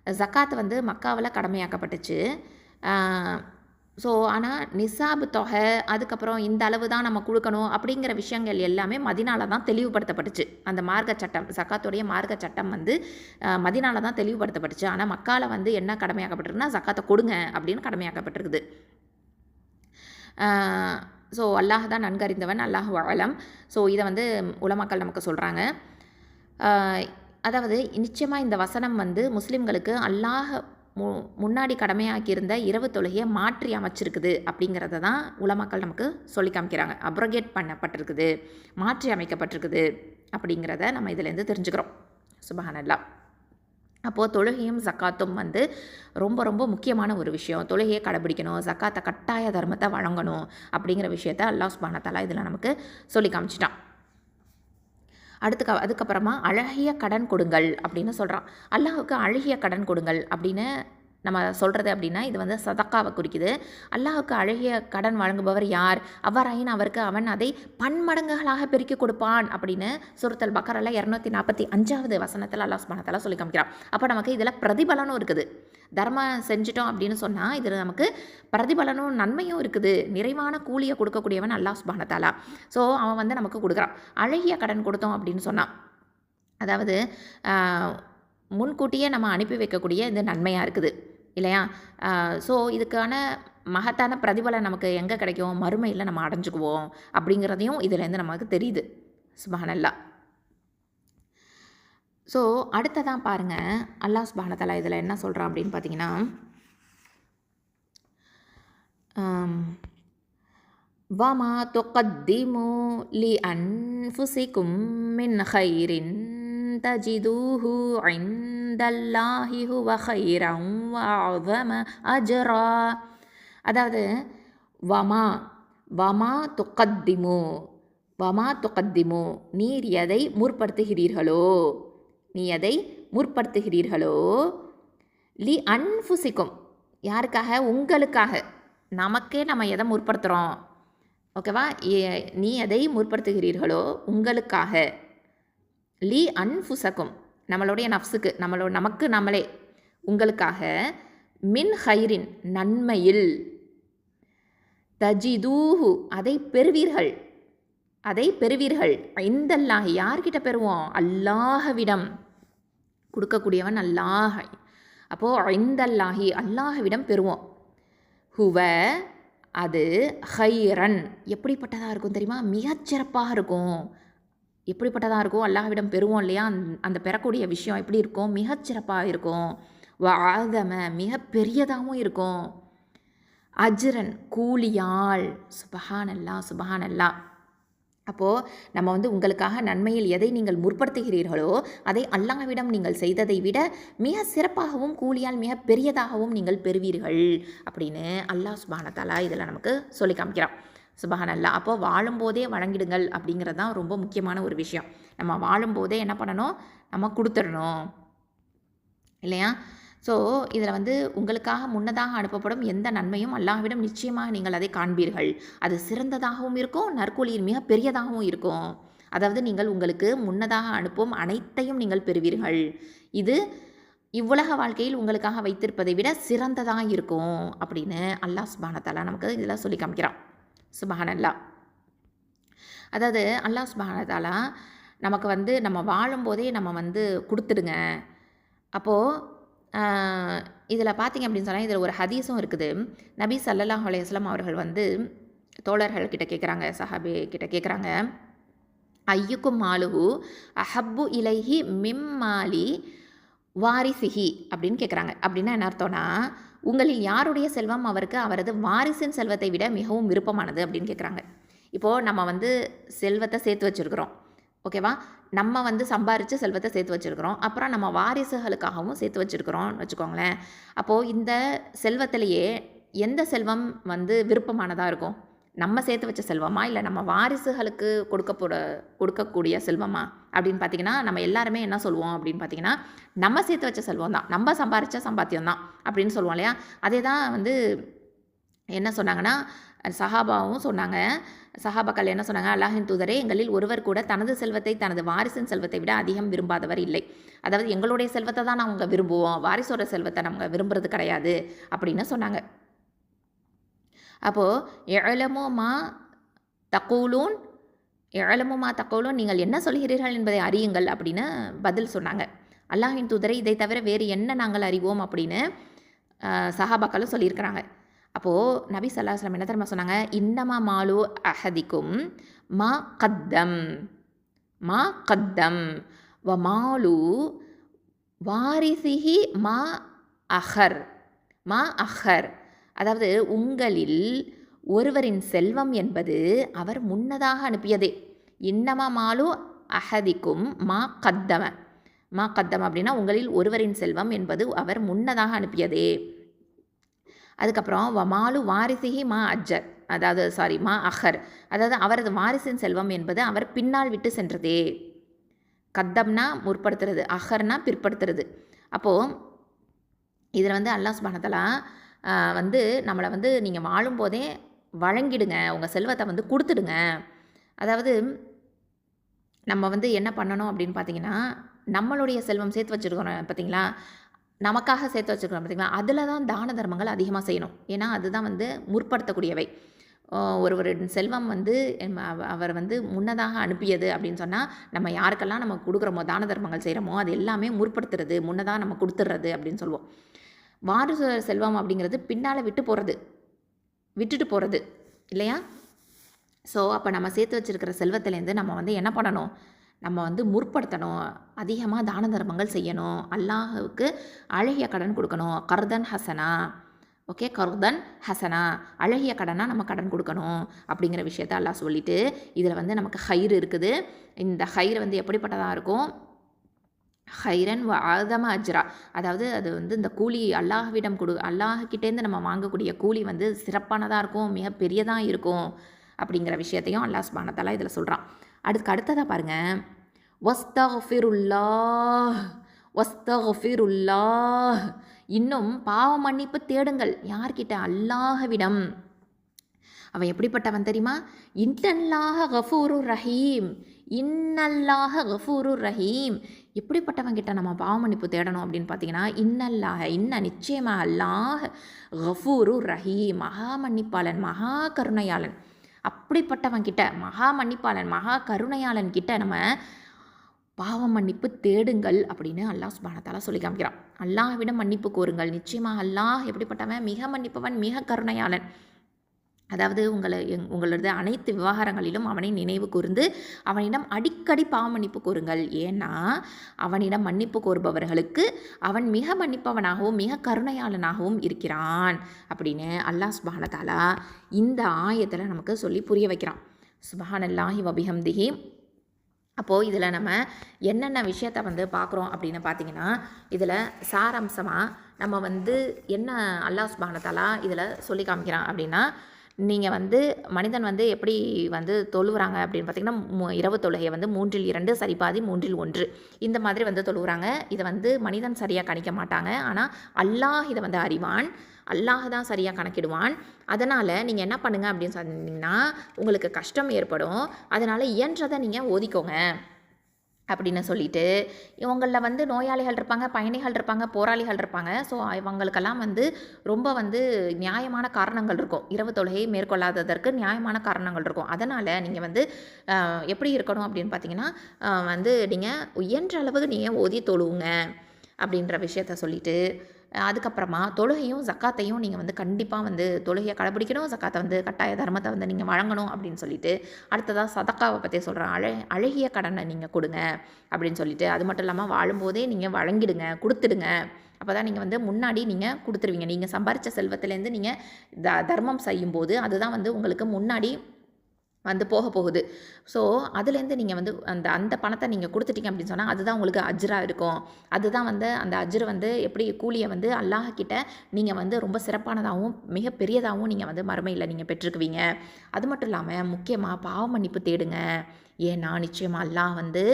ஜக்காத்து வந்து மக்காவில் கடமையாக்கப்பட்டுச்சு. ஸோ ஆனால் நிசாபு தொகை, அதுக்கப்புறம் இந்த அளவு தான் நம்ம கொடுக்கணும் அப்படிங்கிற விஷயங்கள் எல்லாமே மதினால தான் தெளிவுபடுத்தப்பட்டுச்சு. அந்த மார்க்க சட்டம், ஜக்காத்துடைய மார்க்க சட்டம் வந்து மதினால தான் தெளிவுபடுத்தப்பட்டுச்சு. ஆனால் மக்காவில் வந்து என்ன கடமையாக்கப்பட்டிருக்குன்னா, ஜக்காத்தை கொடுங்க அப்படின்னு கடமையாக்கப்பட்டிருக்குது. ஸோ அல்லாஹ் தான் நன்கறிந்தவன், அல்லாஹு அலம். ஸோ இதை வந்து உலமாக்கள் நமக்கு சொல்கிறாங்க. அதாவது நிச்சயமாக இந்த வசனம் வந்து முஸ்லீம்களுக்கு அல்லாஹ் முன்னாடி கடமையாக்கியிருந்த இரவு தொழுகையை மாற்றி அமைச்சிருக்குது அப்படிங்கிறத தான் உலமாக்கள் நமக்கு சொல்லி காமிக்கிறாங்க. அப்ரோகேட் பண்ணப்பட்டிருக்குது, மாற்றி அமைக்கப்பட்டிருக்குது அப்படிங்கிறத நம்ம இதிலேருந்து தெரிஞ்சுக்கிறோம். சுப்ஹானல்லாஹ். அப்போது தொழுகையும் ஜக்காத்தும் வந்து ரொம்ப ரொம்ப முக்கியமான ஒரு விஷயம். தொழுகையை கடைபிடிக்கணும், ஜக்காத்தை கட்டாய தர்மத்தை வழங்கணும் அப்படிங்கிற விஷயத்தை அல்லாஹ் சுப்ஹானஹு வ தஆலா இதில் நமக்கு சொல்லி காமிச்சிட்டான். அதுக்கப்புறமா அழகிய கடன் கொடுங்கள் அப்படின்னு சொல்கிறான். அல்லாஹுக்கு அழகிய கடன் கொடுங்கள் அப்படின்னு நம்ம சொல்கிறது அப்படின்னா, இது வந்து சதக்காவை குறிக்குது. அல்லாஹுக்கு அழகிய கடன் வழங்குபவர் யார்? அவ்வாறாயின் அவருக்கு அவன் அதை பன்மடங்குகளாக பெருக்கி கொடுப்பான் அப்படின்னு சூரத்துல் பக்கரால 245வது வசனத்தில் அல்லாஹ் சுப்ஹானஹு வ தஆலா சொல்லி காமிக்கிறான். அப்போ நமக்கு இதில் பிரதிபலனும் இருக்குது. தர்மம் செஞ்சிட்டோம் அப்படின்னு சொன்னால் இதில் நமக்கு பிரதிபலனும் நன்மையும் இருக்குது. நிறைவான கூலியை கொடுக்கக்கூடியவன் அல்லாஹ் சுப்ஹானஹு வ தஆலா. ஸோ அவன் வந்து நமக்கு கொடுக்குறான். அழகிய கடன் கொடுத்தோம் அப்படின்னு சொன்னான், அதாவது முன்கூட்டியே நம்ம அனுப்பி வைக்கக்கூடிய இது நன்மையாக இருக்குது இல்லையா? ஸோ இதுக்கான மகத்தான பிரதிபலன் நமக்கு எங்கே கிடைக்கும்? மறுமையில் நம்ம அடைஞ்சுக்குவோம் அப்படிங்கிறதையும் இதிலேருந்து நமக்கு தெரியுது. சுப்ஹானல்லாஹ். ஸோ அடுத்ததான் பாருங்கள், அல்லாஹ் சுப்ஹானஹு வ தஆலா இதில் என்ன சொல்கிறான் அப்படின்னு பார்த்தீங்கன்னா, வமா துகத்திமு லி அன்ஃபுசிகும் மின் ஹைரின் தஜிதூஹு இந்தல்லாஹி ஹுவ ஹைரம் வ அஸம அஜ்ரா. அதாவது வமா வமா துகத்திமு வமா துகத்திமு நீர் எதை முற்படுத்துகிறீர்களோ நீ எதை முற்படுத்துகிறீர்களோ லி அன்ஃபுசிக்கும் யாருக்காக உங்களுக்காக நமக்கே நம்ம எதை முற்படுத்துகிறோம் ஓகேவா நீ எதை முற்படுத்துகிறீர்களோ உங்களுக்காக லி அன்ஃபுசக்கும் நம்மளுடைய நஃப்ஸுக்கு நமக்கு நம்மளே உங்களுக்காக மின் ஹைரின் நன்மையில் தஜிதூஹு அதை பெறுவீர்கள் இந்தல்லாஹி யார்கிட்ட பெறுவோம் அல்லாஹ்விடம் கொடுக்கக்கூடியவன் அல்லாஹ். அப்போது இந்தல்லாஹி அல்லாஹ்விடம் பெறுவோம். ஹுவ அது ஹைரன் எப்படிப்பட்டதாக இருக்கும் தெரியுமா மிகச்சிறப்பாக இருக்கும். எப்படிப்பட்டதாக இருக்கும் அல்லாஹ்விடம் பெறுவோம் இல்லையா அந்த பெறக்கூடிய விஷயம் எப்படி இருக்கும் மிகச்சிறப்பாக இருக்கும். வாதம மிக பெரியதாகவும் இருக்கும். அஜ்ரன் கூலியால் சுபஹானல்லா. அப்போது நம்ம உங்களுக்காக நன்மையில் எதை நீங்கள் முற்படுத்துகிறீர்களோ அதை அல்லாஹ்விடம் நீங்கள் செய்ததை விட மிக சிறப்பாகவும் கூலியால் மிக பெரியதாகவும் நீங்கள் பெறுவீர்கள் அப்படின்னு அல்லாஹ் சுப்ஹானஹு தஆலா இதில் நமக்கு சொல்லி காமிக்கிறான். சுப்ஹானல்லாஹ். அப்போது வாழும்போதே வழங்கிடுங்கள் அப்படிங்கிறது தான் ரொம்ப முக்கியமான ஒரு விஷயம். நம்ம வாழும்போதே என்ன பண்ணணும் நம்ம கொடுத்துடணும் இல்லையா. ஸோ இதில் உங்களுக்காக முன்னதாக அனுப்பப்படும் எந்த நன்மையும் அல்லாஹ்விடம் நிச்சயமாக நீங்கள் அதை காண்பீர்கள். அது சிறந்ததாகவும் இருக்கும் நற்கூலியில் மிக பெரியதாகவும் இருக்கும். அதாவது நீங்கள் உங்களுக்கு முன்னதாக அனுப்பும் அனைத்தையும் நீங்கள் பெறுவீர்கள். இது இவ்வுலக வாழ்க்கையில் உங்களுக்காக வைத்திருப்பதை விட சிறந்ததாக இருக்கும் அப்படின்னு அல்லாஹ் சுப்ஹானஹு தஆலா நமக்கு இதில் சொல்லி காமிக்கிறான். சுப்ஹானல்லாஹ். அதாவது அல்லாஹ் சுப்ஹானஹு தஆலா நமக்கு நம்ம வாழும்போதே நம்ம கொடுத்துடுங்க. அப்போது இதில் பார்த்திங்க அப்படின்னு சொன்னால் இதில் ஒரு ஹதீஸும் இருக்குது. நபி ஸல்லல்லாஹு அலைஹி வஸல்லம் அவர்கள் தோழர்கள் கிட்ட கேட்குறாங்க சஹாபி கிட்ட கேட்குறாங்க ஐயுக்கும் மாலுஹு அஹப்பு இலைஹி மிம்மாலி வாரிசிஹி அப்படின்னு கேட்குறாங்க. அப்படின்னா என்ன அர்த்தம்னா உங்களில் யாருடைய செல்வம் அவருக்கு அவரது வாரிசின் செல்வத்தை விட மிகவும் விருப்பமானது அப்படின்னு கேட்குறாங்க. இப்போது நம்ம செல்வத்தை சேர்த்து வச்சுருக்குறோம் ஓகேவா. நம்ம சம்பாரித்து செல்வத்தை சேர்த்து வச்சுருக்கிறோம். அப்புறம் நம்ம வாரிசுகளுக்காகவும் சேர்த்து வச்சுருக்கிறோம்னு வச்சுக்கோங்களேன். அப்போது இந்த செல்வத்திலேயே எந்த செல்வம் விருப்பமானதாக இருக்கும் நம்ம சேர்த்து வச்ச செல்வமா இல்லை நம்ம வாரிசுகளுக்கு கொடுக்கக்கூடிய செல்வமா அப்படின்னு பார்த்திங்கன்னா நம்ம எல்லாருமே என்ன சொல்லுவோம் அப்படின்னு பார்த்திங்கன்னா நம்ம சேர்த்து வச்ச செல்வம் தான் நம்ம சம்பாரித்த சம்பாத்தியம் தான் அப்படின்னு சொல்லுவோம் இல்லையா. அதே தான் என்ன சொன்னாங்கன்னா சஹாபாவும் சொன்னாங்க. சஹாபாக்கள் என்ன சொன்னாங்க அல்லாஹ்வின் தூதரே எங்களில் ஒருவர் கூட தனது செல்வத்தை தனது வாரிசின் செல்வத்தை விட அதிகம் விரும்பாதவர் இல்லை. அதாவது எங்களுடைய செல்வத்தை தான் நாங்கள் விரும்புவோம் வாரிசோட செல்வத்தை நம்ம விரும்புறது கிடையாது அப்படின்னு சொன்னாங்க. அப்போது எழமோ மா தக்கூலூன் நீங்கள் என்ன சொல்கிறீர்கள் என்பதை அறியுங்கள் அப்படின்னு பதில் சொன்னாங்க. அல்லாஹ்வின் தூதரை இதை தவிர வேறு என்ன நாங்கள் அறிவோம் அப்படின்னு சஹாபாக்களும் சொல்லியிருக்கிறாங்க. அப்போது நபி ஸல்லல்லாஹு அலைஹி வஸல்லம் என்ன தெரியுமா சொன்னாங்க இன்னமா மாலு அஹதிக்கும் மா கத்தம் வ மாலு வாரிசிஹி மா அஹர். அதாவது உங்களில் ஒருவரின் செல்வம் என்பது அவர் முன்னதாக அனுப்பியதே. இன்னமா மாலு அஹதிக்கும் மா கத்தம் அப்படின்னா உங்களில் ஒருவரின் செல்வம் என்பது அவர் முன்னதாக அனுப்பியதே. அதுக்கப்புறம் வமாலு வாரிசிஹி மா அஹர். அதாவது அவரது வாரிசின் செல்வம் என்பது அவர் பின்னால் விட்டு சென்றதே. கத்தம்னா முற்படுத்துறது அஹர்னா பிற்படுத்துறது. அப்போது இதில் அல்லாஹ் சுப்ஹானஹு தஆலா நம்மளை நீங்கள் வாழும்போதே வழங்கிடுங்க உங்கள் செல்வத்தை கொடுத்துடுங்க. அதாவது நம்ம என்ன பண்ணணும் அப்படின்னு பார்த்தீங்கன்னா நம்மளுடைய செல்வம் சேர்த்து வச்சுருக்கோம் பார்த்தீங்களா நமக்காக சேர்த்து வச்சுருக்கோம் பார்த்திங்களா அதில் தான் தான தர்மங்கள் அதிகமாக செய்யணும். ஏன்னா அதுதான் முற்படுத்தக்கூடியவை. ஒரு செல்வம் அவர் முன்னதாக அனுப்பியது அப்படின்னு சொன்னால் நம்ம யாருக்கெல்லாம் நம்ம கொடுக்குறோமோ தான தர்மங்கள் செய்கிறோமோ அது எல்லாமே முற்படுத்துறது முன்னதாக நம்ம கொடுத்துட்றது அப்படின்னு சொல்லுவோம். வாரிசு செல்வம் அப்படிங்கிறது பின்னால் விட்டுட்டு போகிறது இல்லையா. ஸோ அப்போ நம்ம சேர்த்து வச்சுருக்கிற செல்வத்துலேருந்து நம்ம என்ன பண்ணணும் நம்ம முற்படுத்தணும் அதிகமாக தான தர்மங்கள் செய்யணும் அல்லாஹுக்கு அழகிய கடன் கொடுக்கணும் கர்தன் ஹசனா ஓகே, கர்தன் ஹசனா, அழகிய கடனாக நம்ம கடன் கொடுக்கணும் அப்படிங்கிற விஷயத்த அல்லாஹ் சொல்லிட்டு இதில் வந்து நமக்கு ஹைர் இருக்குது. இந்த ஹைர் வந்து எப்படிப்பட்டதாக இருக்கும்? ஹைரன் வ ஆதம அஜ்ரா, அதாவது அது வந்து இந்த கூலி அல்லாஹ்விடம் அல்லாஹ்கிட்டேருந்து நம்ம வாங்கக்கூடிய கூலி வந்து சிறப்பானதாக இருக்கும், மிக பெரியதாக இருக்கும் அப்படிங்கிற விஷயத்தையும் அல்லாஹ் சுப்ஹானஹு வ தஆலா இதில் சொல்கிறான். அடுத்ததாக பாருங்கள், வஸ்தஃபிருல்லாஹ் வஸ்தஃபிருல்லாஹ், இன்னும் பாவ மன்னிப்பு தேடுங்கள். யார்கிட்ட? அல்லாஹ்விடம். அவன் எப்படிப்பட்டவன் தெரியுமா? இன்னல்லாஹ கஃபூருர் ரஹீம், இன்னல்லாஹ கஃபூருர் ரஹீம். எப்படிப்பட்டவன் கிட்ட நம்ம பாவ மன்னிப்பு தேடணும் அப்படின்னு பார்த்தீங்கன்னா, இன்னல்லாஹ, நிச்சயமாக அல்லாஹ், கஃபூருர் ரஹீம், மகா மன்னிப்பாளன், மகா கருணையாளன். அப்படிப்பட்டவன் கிட்ட, மகா மன்னிப்பாளன், மகா கருணையாளன் கிட்ட நம்ம பாவ மன்னிப்பு தேடுங்கள் அப்படின்னு அல்லாஹ் சுப்ஹானஹு வ தஆலா சொல்லி காமிக்கிறான். அல்லாஹ்விடம் மன்னிப்பு கோருங்கள். நிச்சயமாக அல்லாஹ் எப்படிப்பட்டவன்? மிக மன்னிப்பவன், மிக கருணையாளன். அதாவது உங்களது அனைத்து விவகாரங்களிலும் அவனை நினைவு கூர்ந்து அவனிடம் அடிக்கடி பாவ மன்னிப்பு கோருங்கள். ஏன்னா அவனிடம் மன்னிப்பு கோருபவர்களுக்கு அவன் மிக மன்னிப்பவனாகவும் மிக கருணையாளனாகவும் இருக்கிறான் அப்படின்னு அல்லாஹ் சுப்ஹானஹு வ தஆலா இந்த ஆயத்தில் நமக்கு சொல்லி புரிய வைக்கிறான். சுப்ஹானல்லாஹி வ பிஹம்திஹி. அப்போது இதில் நம்ம என்னென்ன விஷயத்தை வந்து பார்க்குறோம் அப்படின்னு பார்த்தீங்கன்னா, இதில் சாராம்சமாக நம்ம வந்து என்ன அல்லாஹ் சுப்ஹானஹு வ தஆலா இதில் சொல்லி காமிக்கிறான் அப்படின்னா, நீங்கள் வந்து மனிதன் வந்து எப்படி வந்து தொழுகிறாங்க அப்படின்னு பார்த்தீங்கன்னா, இரவு தொழுகையை வந்து 3/2 சரிபாதி 3/1 இந்த மாதிரி வந்து தொழுகிறாங்க. இதை வந்து மனிதன் சரியாக கணிக்க மாட்டாங்க. ஆனால் அல்லாஹ் இதை வந்து அறிவான். அல்லாஹ் தான் சரியாக கணக்கிடுவான். அதனால் நீங்கள் என்ன பண்ணுங்கள் அப்படின்னு சொன்னீங்கன்னா, உங்களுக்கு கஷ்டம் ஏற்படும். அதனால் இயன்றதை நீங்கள் ஓதிக்கோங்க அப்படின்னு சொல்லிட்டு, இவங்களில் வந்து நோயாளிகள் இருப்பாங்க, பயணிகள் இருப்பாங்க, போராளிகள் இருப்பாங்க. ஸோ இவங்களுக்கெல்லாம் வந்து ரொம்ப வந்து நியாயமான காரணங்கள் இருக்கும். இரவு தொழுகையை மேற்கொள்ளாததற்கு நியாயமான காரணங்கள் இருக்கும். அதனால் நீங்கள் வந்து எப்படி இருக்கணும் அப்படின்னு பார்த்தீங்கன்னா, வந்து நீங்கள் இயன்ற அளவுக்கு நீங்கள் ஓதி தொழுவுங்க அப்படின்ற விஷயத்த சொல்லிவிட்டு, அதுக்கப்புறமா தொழுகையும் ஜக்காத்தையும் நீங்கள் வந்து கண்டிப்பாக வந்து தொழுகையை கடைப்பிடிக்கணும், ஜக்காத்தை வந்து கட்டாய தர்மத்தை வந்து நீங்கள் வழங்கணும் அப்படின்னு சொல்லிட்டு, அடுத்ததாக சதக்காவை பற்றி சொல்கிறேன். அழகிய கடனை நீங்கள் கொடுங்க அப்படின்னு சொல்லிட்டு, அது மட்டும் இல்லாமல் வாழும்போதே நீங்கள் வழங்கிடுங்க, கொடுத்துடுங்க. அப்போ தான் நீங்கள் வந்து முன்னாடி நீங்கள் கொடுத்துருவீங்க. நீங்கள் சம்பாரித்த செல்வத்திலேருந்து நீங்கள் தர்மம் செய்யும்போது அதுதான் வந்து உங்களுக்கு முன்னாடி வந்து போகுது. ஸோ அதுலேருந்து நீங்கள் வந்து அந்த பணத்தை நீங்கள் கொடுத்துட்டீங்க அப்படின்னு சொன்னால் அதுதான் உங்களுக்கு அஜ்ராக இருக்கும். அதுதான் வந்து அந்த அஜ்ரு வந்து எப்படி கூலியை வந்து அல்லாஹ்கிட்ட நீங்கள் வந்து ரொம்ப சிறப்பானதாகவும் மிக பெரியதாகவும் நீங்கள் வந்து மறுமையில் நீங்கள் பெற்றுக்குவீங்க. அது மட்டும் இல்லாமல் முக்கியமாக பாவ மன்னிப்பு தேடுங்க. ஏன்னா நிச்சயமாக அல்லாஹ் வந்து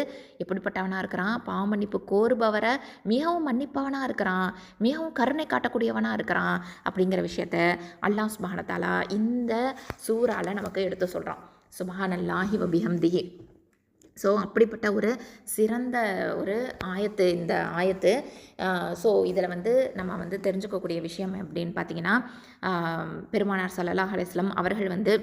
எப்படிப்பட்டவனாக இருக்கிறான்? பாவ மன்னிப்பு கோருபவரை மிகவும் மன்னிப்பவனாக இருக்கிறான், மிகவும் கருணை காட்டக்கூடியவனாக இருக்கிறான் அப்படிங்கிற விஷயத்த அல்லாஹ் சுப்ஹானஹு வ தஆலா இந்த சூறால நமக்கு எடுத்து சொல்கிறான். சுப்ஹானல்லாஹி வ பிஹம்திஹி. ஸோ அப்படிப்பட்ட ஒரு சிறந்த ஒரு ஆயத்து இந்த ஆயத்து. ஸோ இதில் வந்து நம்ம வந்து தெரிஞ்சுக்கக்கூடிய விஷயம் அப்படின்னு பார்த்தீங்கன்னா, பெருமானார் ஸல்லல்லாஹு அலைஹி வஸல்லம் அவர்கள் வந்து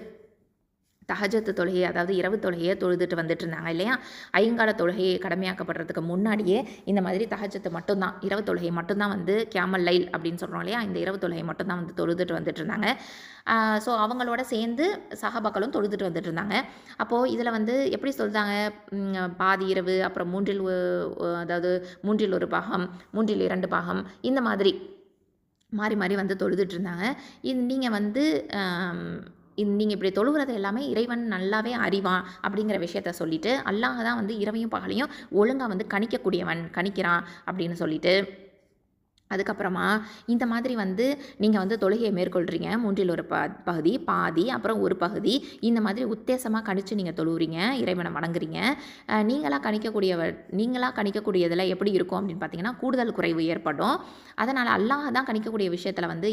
தஹஜத்து தொழுகை, அதாவது இரவு தொழுகையை தொழுதுட்டு வந்துட்டு இருந்தாங்க இல்லையா? ஐங்கால தொழுகை கடமையாக்கப்படுறதுக்கு முன்னாடியே இந்த மாதிரி தஹஜத்து மட்டும்தான், இரவு தொழுகை மட்டும்தான் வந்து கியாமல் லைல் அப்படின்னு சொல்கிறோம் இல்லையா? இந்த இரவு தொழுகை மட்டும்தான் வந்து தொழுதுட்டு வந்துட்டு இருந்தாங்க. ஸோ அவங்களோட சேர்ந்து சஹாபாக்களும் தொழுதுட்டு வந்துட்டு இருந்தாங்க. அப்போது இதில் வந்து எப்படி சொல்கிறாங்க? பாதி இரவு, அப்புறம் அதாவது 1/3 பாகம், 2 பாகம், இந்த மாதிரி மாறி மாறி வந்து தொழுதுட்டு இருந்தாங்க. இது நீங்கள் வந்து நீங்கள் இப்படி தொழுகிறது எல்லாமே இறைவன் நல்லாவே அறிவான் அப்படிங்கிற விஷயத்த சொல்லிவிட்டு, அல்லாஹ் தான் வந்து இரவையும் பகலையும் ஒழுங்காக வந்து கணிக்கிறான் அப்படின்னு சொல்லிட்டு, அதுக்கப்புறமா இந்த மாதிரி வந்து நீங்கள் வந்து தொழுகையை மேற்கொள்கிறீங்க. 1/3 பகுதி, பாதி, அப்புறம் ஒரு பகுதி, இந்த மாதிரி உத்தேசமாக கணிச்சு நீங்கள் தொழுகிறீங்க, இறைவனை வணங்குறீங்க. நீங்களாக கணிக்கக்கூடியதில் எப்படி இருக்கும் அப்படின்னு பார்த்தீங்கன்னா, கூடுதல் குறைவு ஏற்படும். அதனால் அல்லாஹ் தான் கணிக்கக்கூடிய விஷயத்தில் வந்து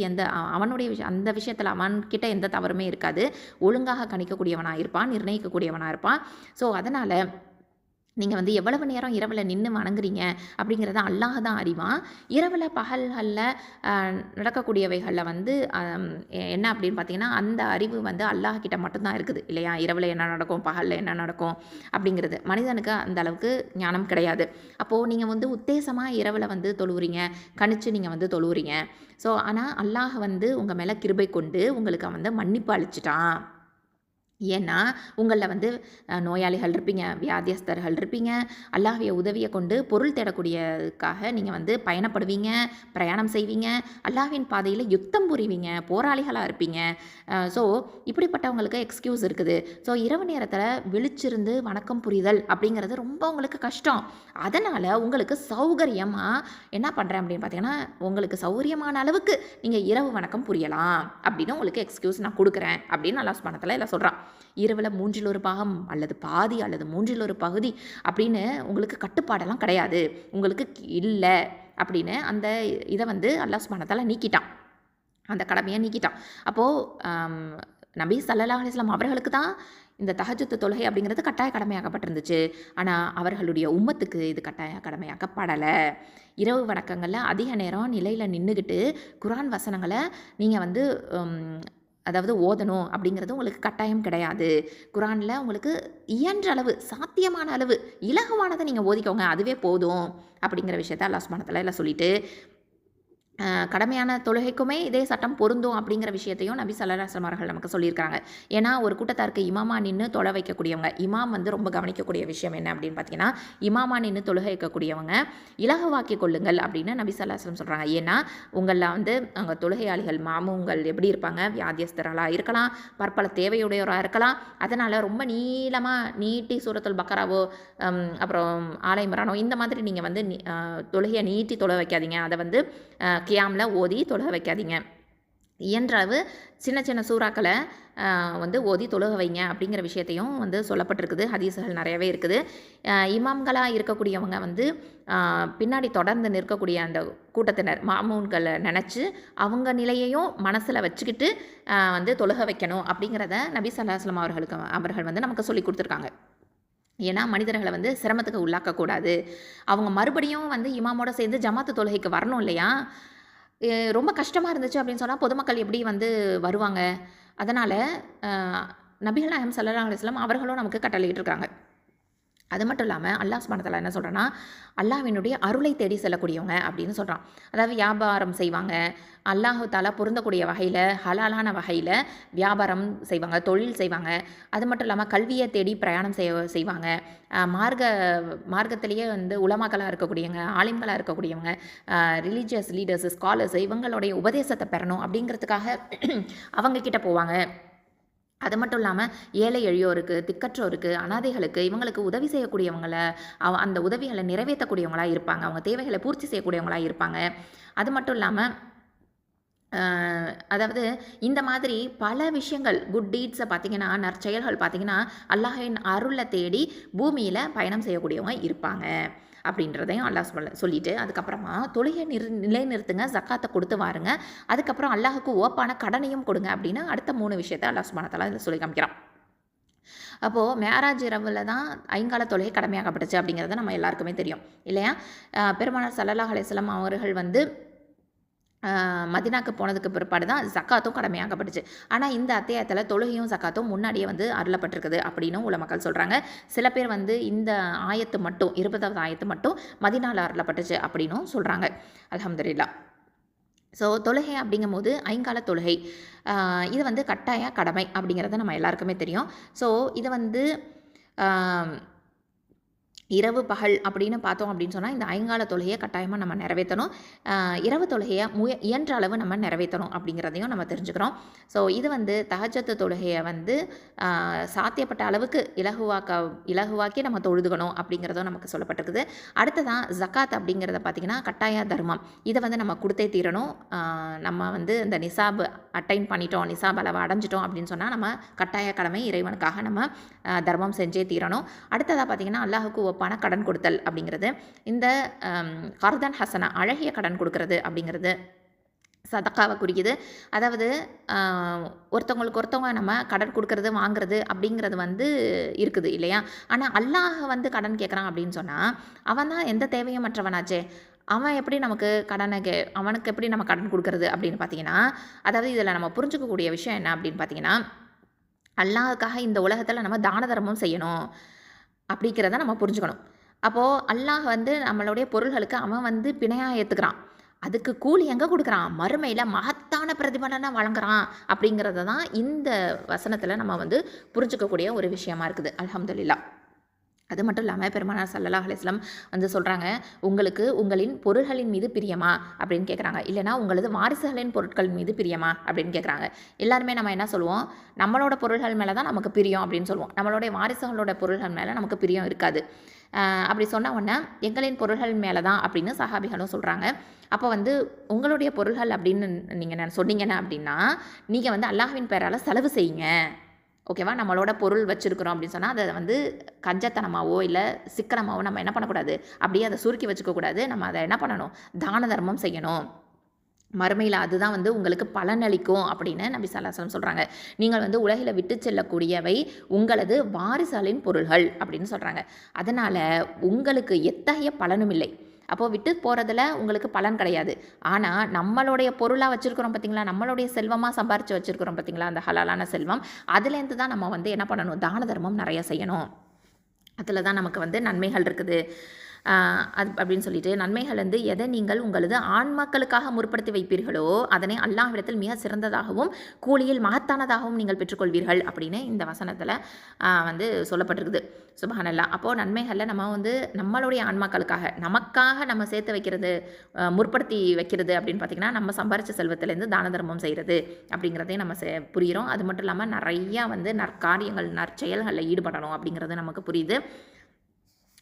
அவனுடைய அந்த விஷயத்தில் அவன்கிட்ட எந்த தவறுமே இருக்காது. ஒழுங்காக கணிக்கக்கூடியவனாக இருப்பான், நிர்ணயிக்கக்கூடியவனாக இருப்பான். ஸோ அதனால் நீங்கள் வந்து எவ்வளவு நேரம் இரவில் நின்று வணங்குறீங்க அப்படிங்கிறத அல்லாஹ் தான் அறிவான். இரவில் பகல்களில் நடக்கக்கூடியவைகளில் வந்து என்ன அப்படின்னு பார்த்தீங்கன்னா, அந்த அறிவு வந்து அல்லாஹ் கிட்ட மட்டும்தான் இருக்குது இல்லையா? இரவில் என்ன நடக்கும், பகலில் என்ன நடக்கும் அப்படிங்கிறது மனிதனுக்கு அந்த அளவுக்கு ஞானம் கிடையாது. அப்போது நீங்கள் வந்து உத்தேசமாக இரவில் வந்து தொழுவுறீங்க, கணிச்சு நீங்கள் வந்து தொழுவுறீங்க. ஸோ ஆனால் அல்லாஹ் வந்து உங்கள் மேலே கிருபை கொண்டு உங்களுக்கு வந்து மன்னிப்பு அளிச்சிட்டான். ஏன்னா உங்களில் வந்து நோயாளிகள் இருப்பீங்க, வியாதியஸ்தர்கள் இருப்பீங்க. அல்லாஹ்வுடைய உதவியை கொண்டு பொருள் தேடக்கூடியதுக்காக நீங்கள் வந்து பயணப்படுவீங்க, பிரயாணம் செய்வீங்க, அல்லாஹ்வின் பாதையில் யுத்தம் புரிவீங்க, போராளிகளாக இருப்பீங்க. ஸோ இப்படிப்பட்டவங்களுக்கு எக்ஸ்கியூஸ் இருக்குது. ஸோ இரவு நேரத்தில் விழிச்சிருந்து வணக்கம் புரிதல் அப்படிங்கிறது ரொம்ப உங்களுக்கு கஷ்டம். அதனால் உங்களுக்கு சௌகரியமாக என்ன பண்ணுறேன் அப்படின்னு பார்த்தீங்கன்னா, உங்களுக்கு சௌகரியமான அளவுக்கு நீங்கள் இரவு வணக்கம் புரியலாம் அப்படின்னு உங்களுக்கு எக்ஸ்கியூஸ் நான் கொடுக்குறேன் அப்படின்னு அல்லாஹ் சுப்ஹானஹு வ தஆலா எல்லாம் சொல்கிறான். இரவில் 1/3 பாகம் அல்லது பாதி அல்லது 1/3 பகுதி அப்படின்னு உங்களுக்கு கட்டுப்பாடெல்லாம் கிடையாது, உங்களுக்கு இல்லை அப்படின்னு அந்த இதை வந்து அல்லாஹ் சுப்ஹானஹு வ தஆலா நீக்கிட்டான், அந்த கடமையை நீக்கிட்டான். அப்போது நபி ஸல்லல்லாஹு அலைஹி வஸல்லம் அவர்களுக்கு தான் இந்த தஹஜ்ஜுத் தொழுகை அப்படிங்கிறது கட்டாய கடமையாக்கப்பட்டிருந்துச்சு. ஆனால் அவர்களுடைய உம்மத்துக்கு இது கட்டாய கடமையாக்கப்படலை. இரவு வணக்கங்களில் அதிக நேரம் நிலையில் நின்றுக்கிட்டு குர்ஆன் வசனங்களை நீங்கள் வந்து அதாவது ஓதணும் அப்படிங்கிறது உங்களுக்கு கட்டாயம் கிடையாது. குர்ஆனில் உங்களுக்கு இயன்ற அளவு, சாத்தியமான அளவு, இலகுவானதை நீங்கள் ஓதிக்கோங்க, அதுவே போதும் அப்படிங்கிற விஷயத்த அல்லாஹ் சுப்ஹானஹு வ தஆலா எல்லாம் சொல்லிட்டு, கடமையான தொழுகைக்குமே இதே சட்டம் பொருந்தும் அப்படிங்கிற விஷயத்தையும் நபி ஸல்லல்லாஹு அலைஹி வஸல்லம் அவர்கள் நமக்கு சொல்லியிருக்காங்க. ஏன்னா ஒரு கூட்டத்தாருக்கு இமாமா நின்று தொழ வைக்கக்கூடியவங்க, இமாம் வந்து ரொம்ப கவனிக்கக்கூடிய விஷயம் என்ன அப்படின்னு பார்த்தீங்கன்னா, இமாமா நின்று தொழுகை வைக்கக்கூடியவங்க இலகுவாக்கி கொள்ளுங்கள் அப்படின்னு நபி ஸல்லல்லாஹு அலைஹி வஸல்லம் சொல்கிறாங்க. ஏன்னா உங்களில் வந்து அங்கே தொழுகையாளிகள் மாமூங்கள் எப்படி இருப்பாங்க, வியாதியஸ்தர்களாக இருக்கலாம், பற்பல தேவையுடையவராக இருக்கலாம். அதனால் ரொம்ப நீளமாக நீட்டி சூரத்துல் பக்கராவோ அப்புறம் ஆலை இம்ரானோ இந்த மாதிரி நீங்கள் வந்து தொழுகையை நீட்டி தொழ வைக்காதீங்க. அதை வந்து கியாமில் ஓதி தொழுக வைக்காதீங்க. இயன்றளவு சின்ன சின்ன சூறாக்களை வந்து ஓதி தொழுக வைங்க அப்படிங்கிற விஷயத்தையும் வந்து சொல்லப்பட்டிருக்குது. ஹதீஸுகள் நிறையவே இருக்குது. இமாம்களாக இருக்கக்கூடியவங்க வந்து பின்னாடி தொடர்ந்து நிற்கக்கூடிய அந்த கூட்டத்தினர் மாமூன்களை நினச்சி அவங்க நிலையையும் மனசில் வச்சுக்கிட்டு வந்து தொழுக வைக்கணும் அப்படிங்கிறத நபி ஸல்லல்லாஹு அலைஹி வஸல்லம் அவர்கள் வந்து நமக்கு சொல்லி கொடுத்துருக்காங்க. ஏன்னா மனிதர்களை வந்து சிரமத்துக்கு உள்ளாக்கக்கூடாது. அவங்க மறுபடியும் வந்து இமாமோட சேர்ந்து ஜமாத்து தொழுகைக்கு வரணும் இல்லையா? ரொம்ப கஷ்டமாக இருந்துச்சு அப்படின்னு சொன்னால் பொதுமக்கள் எப்படி வந்து வருவாங்க? அதனால் நபிகள் நாயகம் ஸல்லல்லாஹு அலைஹி வஸல்லம் அவர்களும் நமக்கு கட்டளையிட்டிருக்காங்க. அது மட்டும் இல்லாமல் அல்லாஹ் சுப்ஹானஹு வ தஆலா என்ன சொல்கிறான்னா, அல்லாஹ்வினுடைய அருளை தேடி செல்லக்கூடியவங்க அப்படின்னு சொல்கிறான். அதாவது வியாபாரம் செய்வாங்க, அல்லாஹ் தஆலா பொருந்தக்கூடிய வகையில் ஹலாலான வகையில் வியாபாரம் செய்வாங்க, தொழில் செய்வாங்க. அது மட்டும் இல்லாமல் கல்வியை தேடி பிரயாணம் செய்வாங்க. மார்க்கத்திலேயே வந்து உலமாக்களாக இருக்கக்கூடியவங்க, ஆலிம்களாக இருக்கக்கூடியவங்க, ரிலீஜியஸ் லீடர்ஸ், ஸ்காலர்ஸ் இவங்களுடைய உபதேசத்தை பெறணும் அப்படிங்கிறதுக்காக அவங்கக்கிட்ட போவாங்க. அது மட்டும் இல்லாமல் ஏழை எளியோருக்கு, திக்கற்றோருக்கு, அனாதைகளுக்கு இவங்களுக்கு உதவி செய்யக்கூடியவங்கள அந்த உதவிகளை நிறைவேற்றக்கூடியவங்களாக இருப்பாங்க. அவங்க தேவைகளை பூர்த்தி செய்யக்கூடியவங்களாக இருப்பாங்க. அது மட்டும் இல்லாமல் அதாவது இந்த மாதிரி பல விஷயங்கள் குட் டீட்ஸை பார்த்திங்கன்னா, நற்செயல்கள் பார்த்திங்கன்னா அல்லாஹ்வின் அருளை தேடி பூமியில் பயணம் செய்யக்கூடியவங்க இருப்பாங்க அப்படின்றதையும் அல்லாஹ் சொல்லிட்டு அதுக்கப்புறமா தொழுகை நிலைநிறுத்துங்க, ஜக்காத்தை கொடுத்து வாருங்க, அதுக்கப்புறம் அல்லாஹுக்கு ஓப்பான கடனையும் கொடுங்க அப்படின்னு அடுத்த 3 விஷயத்தை அல்லாஹ் சுப்ஹானஹு வ தஆலா இதில் சொல்லி காமிக்கிறான். அப்போது மேராஜ் இரவில் தான் ஐங்கால தொழுகை கடமையாக்கப்பட்டுச்சு அப்படிங்கிறது நம்ம எல்லாருக்குமே தெரியும் இல்லையா? பெருமானார் ஸல்லல்லாஹு அலைஹி வஸல்லம் அவர்கள் வந்து மதினாக்கு போனதுக்கு பிற்பாடு தான் ஜக்காத்தும் கடமையாக்கப்பட்டுச்சு. ஆனால் இந்த அத்தியாயத்தில் தொழுகையும் ஜக்காத்தும் முன்னாடியே வந்து அருளப்பட்டிருக்குது அப்படின்னு உலமக்கள் சொல்கிறாங்க. சில பேர் வந்து இந்த ஆயத்து மட்டும் 20வது ஆயத்து மட்டும் மதினால அருளப்பட்டுச்சு அப்படின்னும் சொல்கிறாங்க. அல்ஹம்துலில்லாஹ். ஸோ தொழுகை அப்படிங்கும்போது ஐங்கால தொழுகை இது வந்து கட்டாய கடமை அப்படிங்கிறது நம்ம எல்லாருக்குமே தெரியும். ஸோ இதை வந்து இரவு பகல் அப்படின்னு பார்த்தோம் அப்படின்னு சொன்னால் இந்த ஐங்கால தொழுகையை கட்டாயமாக நம்ம நிறைவேற்றணும். இரவு தொழுகையை இயன்ற அளவு நம்ம நிறைவேற்றணும் அப்படிங்கிறதையும் நம்ம தெரிஞ்சுக்கிறோம். இது வந்து தஹஜ்ஜத் தொழுகையை வந்து சாத்தியப்பட்ட அளவுக்கு இலகுவாக்கி நம்ம தொழுதுக்கணும் அப்படிங்கிறதும் நமக்கு சொல்லப்பட்டிருக்குது. அடுத்ததான் ஜக்காத் அப்படிங்கிறத பார்த்திங்கன்னா கட்டாய தர்மம். இதை வந்து நம்ம கொடுத்தே தீரணும். நம்ம வந்து இந்த நிசாப் அட்டைன் பண்ணிட்டோம், நிசாப் அளவை அடைஞ்சிட்டோம் அப்படின்னு சொன்னால் நம்ம கட்டாய கடமை இறைவனுக்காக நம்ம தர்மம் செஞ்சே தீரணும். அடுத்ததாக பார்த்திங்கன்னா அல்லாஹுக்கு ஒப்பான கடன் கொடுத்தல் அப்படிங்கிறது, இந்த கர்தன் ஹசனா அழகிய கடன் கொடுக்கறது அப்படிங்கிறது சதக்காவை குறிக்குது. அதாவது ஒருத்தவங்க நம்ம கடன் கொடுக்கறது வாங்குறது அப்படிங்கிறது வந்து இருக்குது இல்லையா? ஆனால் அல்லாஹ் வந்து கடன் கேட்குறான் அப்படின்னு சொன்னால் அவன் தான் எந்த தேவையும் மற்றவனாச்சே. அவன் எப்படி நமக்கு அவனுக்கு எப்படி நம்ம கடன் கொடுக்கறது அப்படின்னு பார்த்தீங்கன்னா, அதாவது இதில் நம்ம புரிஞ்சுக்கக்கூடிய விஷயம் என்ன அப்படின்னு பார்த்தீங்கன்னா, அல்லாஹ்வுக்காக இந்த உலகத்தில் நம்ம தான தர்மம் செய்யணும் அப்படிங்கிறத நம்ம புரிஞ்சுக்கணும். அப்போது அல்லாஹ் வந்து நம்மளுடைய பொருள்களுக்கு அவன் வந்து பிணையாக ஏற்றுக்கிறான். அதுக்கு கூலி எங்கே கொடுக்குறான்? மறுமையில் மகத்தான அதுக்கான பிரதிபலனை வழங்குறான் அப்படிங்கிறத தான் இந்த வசனத்தில் நம்ம வந்து புரிஞ்சுக்கக்கூடிய ஒரு விஷயமா இருக்குது. அல்ஹம்துலில்லாஹ். அது மட்டும் இல்லாமல் பெருமானார் ஸல்லல்லாஹு அலைஹி வஸல்லம் வந்து சொல்கிறாங்க, உங்களுக்கு உங்களின் பொருள்களின் மீது பிரியமா அப்படின்னு கேட்குறாங்க. இல்லைனா உங்களது வாரிசுகளின் பொருட்கள் மீது பிரியமா அப்படின்னு கேட்குறாங்க. எல்லாருமே நம்ம என்ன சொல்லுவோம், நம்மளோட பொருள்கள் மேலே தான் நமக்கு பிரியம் அப்படின்னு சொல்லுவோம். நம்மளுடைய வாரிசுகளோட பொருள்கள் மேலே நமக்கு பிரியம் இருக்காது. அப்படி சொன்ன உடனே எங்களின் பொருள்கள் மேலே தான் அப்படின்னு சஹாபிகளும் சொல்கிறாங்க. அப்போ வந்து உங்களுடைய பொருள்கள் அப்படின்னு நீங்கள் சொன்னீங்கன்னா அப்படின்னா, நீங்கள் வந்து அல்லாஹ்வின் பேரால் செலவு செய்யுங்க. ஓகேவா? நம்மளோட பொருள் வச்சுருக்கிறோம் அப்படின்னு சொன்னால் அதை வந்து கஞ்சத்தனமாவோ இல்லை சிக்கனமாவோ நம்ம என்ன பண்ணக்கூடாது, அப்படியே அதை சுருக்கி வச்சுக்கக்கூடாது. நம்ம அதை என்ன பண்ணணும், தான தர்மம் செய்யணும். மறுமையில் அதுதான் வந்து உங்களுக்கு பலனளிக்கும் அப்படின்னு நபி ஸல்லல்லாஹு அலைஹி வஸல்லம் சொல்கிறாங்க. நீங்கள் வந்து உலகில் விட்டு செல்லக்கூடியவை உங்களது வாரிசுகளின் பொருள்கள் அப்படின்னு சொல்கிறாங்க. அதனால் உங்களுக்கு எத்தகைய பலனும் இல்லை. அப்போது விட்டு போகிறதுல உங்களுக்கு பலன் கிடையாது. ஆனால் நம்மளுடைய பொருளாக வச்சுருக்கிறோம் பார்த்திங்களா, நம்மளுடைய செல்வமாக சம்பாரித்து வச்சுருக்கிறோம் பார்த்திங்களா, அந்த ஹலாலான செல்வம், அதுலேருந்து தான் நம்ம வந்து என்ன பண்ணணும், தான தர்மம் நிறைய செய்யணும். அதில் தான் நமக்கு வந்து நன்மைகள் இருக்குது. அது அப்படின்னு சொல்லிட்டு நன்மைகள் வந்து எதை நீங்கள் உங்களது ஆன்மாக்களுக்காக முற்படுத்தி வைப்பீர்களோ அதனை அல்லாஹ்விடத்தில் மிக சிறந்ததாகவும் கூலியில் மகத்தானதாகவும் நீங்கள் பெற்றுக்கொள்வீர்கள் அப்படின்னு இந்த வசனத்தில் வந்து சொல்லப்பட்டிருக்குது. சுப்ஹானல்லாஹ். அப்போது நன்மைகளில் நம்ம வந்து நம்மளுடைய ஆன்மாக்களுக்காக நமக்காக நம்ம சேர்த்து வைக்கிறது, முற்படுத்தி வைக்கிறது அப்படின்னு பார்த்திங்கன்னா, நம்ம சம்பாரித்த செல்வத்திலேருந்து தான தர்மம் செய்கிறது அப்படிங்கிறதையும் நம்ம புரிகிறோம். அது மட்டும் இல்லாமல் நிறையா வந்து நற்காரியங்கள் நற்செயல்களில் ஈடுபடணும் அப்படிங்கிறது நமக்கு புரியுது.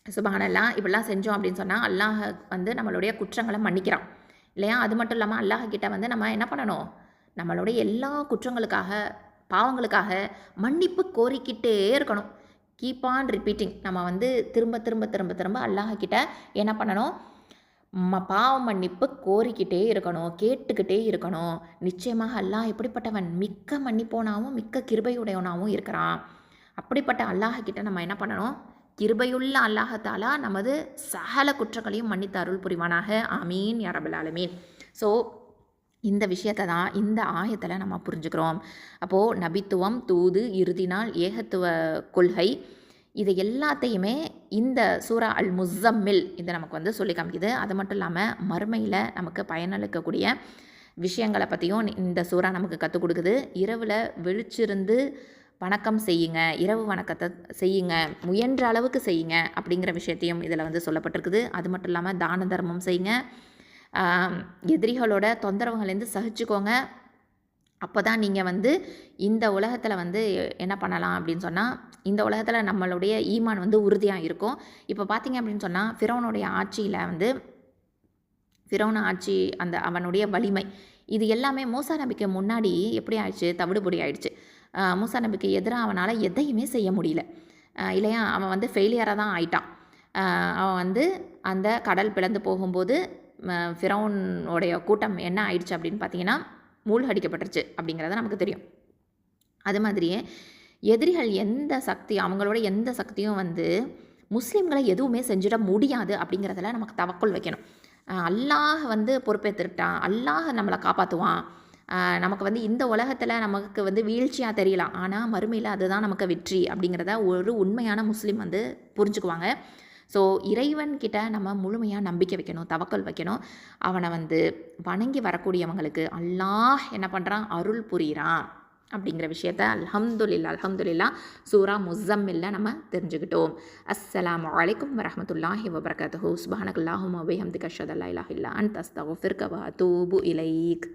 சுப்ஹானல்லாஹ். இப்படிலாம் செஞ்சோம் அப்படின்னு சொன்னால் அல்லாஹ் வந்து நம்மளுடைய குற்றங்களை மன்னிக்கிறான் இல்லையா? அது மட்டும் இல்லாமல் அல்லாஹ் கிட்ட வந்து நம்ம என்ன பண்ணணும், நம்மளுடைய எல்லா குற்றங்களுக்காக பாவங்களுக்காக மன்னிப்பு கோரிக்கிட்டே இருக்கணும். Keep on repeating. நம்ம வந்து திரும்ப திரும்ப திரும்ப திரும்ப அல்லாஹ் கிட்ட என்ன பண்ணணும், பாவ மன்னிப்பு கோரிக்கிட்டே இருக்கணும், கேட்டுக்கிட்டே இருக்கணும். நிச்சயமாக அல்லாஹ் எப்படிப்பட்டவன், மிக்க மன்னிப்போனாவும் மிக்க கிருபையுடையவனாகவும் இருக்கிறான். அப்படிப்பட்ட அல்லாஹ் கிட்ட நம்ம என்ன பண்ணணும், கிருபையுள்ள அல்லாஹ் தஆலா நமது சகல குற்றங்களையும் மன்னித்து அருள் புரிவானாக. ஆமீன் யா ரப்பல் ஆலமீன். ஸோ இந்த விஷயத்தை தான் இந்த ஆயத்தில் நம்ம புரிஞ்சுக்கிறோம். அப்போது நபித்துவம், தூது, இறுதி நாள், ஏகத்துவ கொள்கை, இது எல்லாத்தையுமே இந்த சூரா அல் முஸம்மில் இது நமக்கு வந்து சொல்லி காமிக்குது. அது மட்டும் இல்லாமல் மறுமையில் நமக்கு பயனளிக்கக்கூடிய விஷயங்களை பற்றியும் இந்த சூரா நமக்கு கற்றுக் கொடுக்குது. இரவில் விழிச்சிருந்து வணக்கம் செய்யுங்க, இரவு வணக்கத்தை செய்யுங்க, முயன்ற அளவுக்கு செய்யுங்க அப்படிங்கிற விஷயத்தையும் இதில் வந்து சொல்லப்பட்டிருக்குது. அது மட்டும் இல்லாமல் தான தர்மம் செய்யுங்க, எதிரிகளோட தொந்தரவுகள்லேருந்து சகிச்சுக்கோங்க. அப்போ தான் நீங்கள் வந்து இந்த உலகத்தில் வந்து என்ன பண்ணலாம் அப்படின்னு சொன்னால், இந்த உலகத்தில் நம்மளுடைய ஈமான் வந்து உறுதியாக இருக்கும். இப்போ பார்த்திங்க அப்படின்னு சொன்னால் ஃபிரௌனுடைய ஆட்சியில் வந்து ஃபிரௌன் ஆட்சி, அந்த அவனுடைய வலிமை, இது எல்லாமே மூசா நபிக்கு முன்னாடி எப்படி ஆயிடுச்சு, தவிடுபொடி ஆயிடுச்சு. மூசா நபிக்கு எதிராக அவனால் எதையுமே செய்ய முடியல இல்லையா? அவன் வந்து ஃபெயிலியராக தான் ஆயிட்டான். அவன் வந்து அந்த கடல் பிளந்து போகும்போது ஃபிரௌனுடைய கூட்டம் என்ன ஆயிடுச்சு அப்படின்னு பார்த்தீங்கன்னா, மூழ்கடிக்கப்பட்டுருச்சு அப்படிங்கிறத நமக்கு தெரியும். அது மாதிரியே எதிரிகள் எந்த சக்தி, அவங்களோட எந்த சக்தியும் வந்து முஸ்லீம்களை எதுவுமே செஞ்சிட முடியாது அப்படிங்கிறதுல நமக்கு தவக்குள் வைக்கணும். அல்லாஹ் வந்து பொறுப்பேற்றுட்டான், அல்லாஹ் நம்மளை காப்பாற்றுவான். நமக்கு வந்து இந்த உலகத்தில் நமக்கு வந்து வீழ்ச்சியாக தெரியலாம், ஆனால் மறுமையில் அதுதான் நமக்கு வெற்றி அப்படிங்கிறத ஒரு உண்மையான முஸ்லீம் வந்து புரிஞ்சுக்குவாங்க. ஸோ இறைவன்கிட்ட நம்ம முழுமையாக நம்பிக்கை வைக்கணும், தவக்கல் வைக்கணும். அவனை வந்து வணங்கி வரக்கூடியவங்களுக்கு அல்லாஹ் என்ன பண்ணுறான், அருள் புரிகிறான் அப்படிங்கிற விஷயத்த அல்ஹம்துலில்லாஹ் சூரா முஸம்மில்ல நம்ம தெரிஞ்சுக்கிட்டோம். அஸ்ஸலாமு அலைக்கும் வரஹ்மத்துல்லாஹி வபரகாத்துஹு. சுப்ஹானக்கல்லாஹும்ம வபிஹம்திக அஷ்ஹது அல்லா இலாஹா இல்லா அன்த அஸ்தக்ஃபிருக வ அதூபு இலைக்.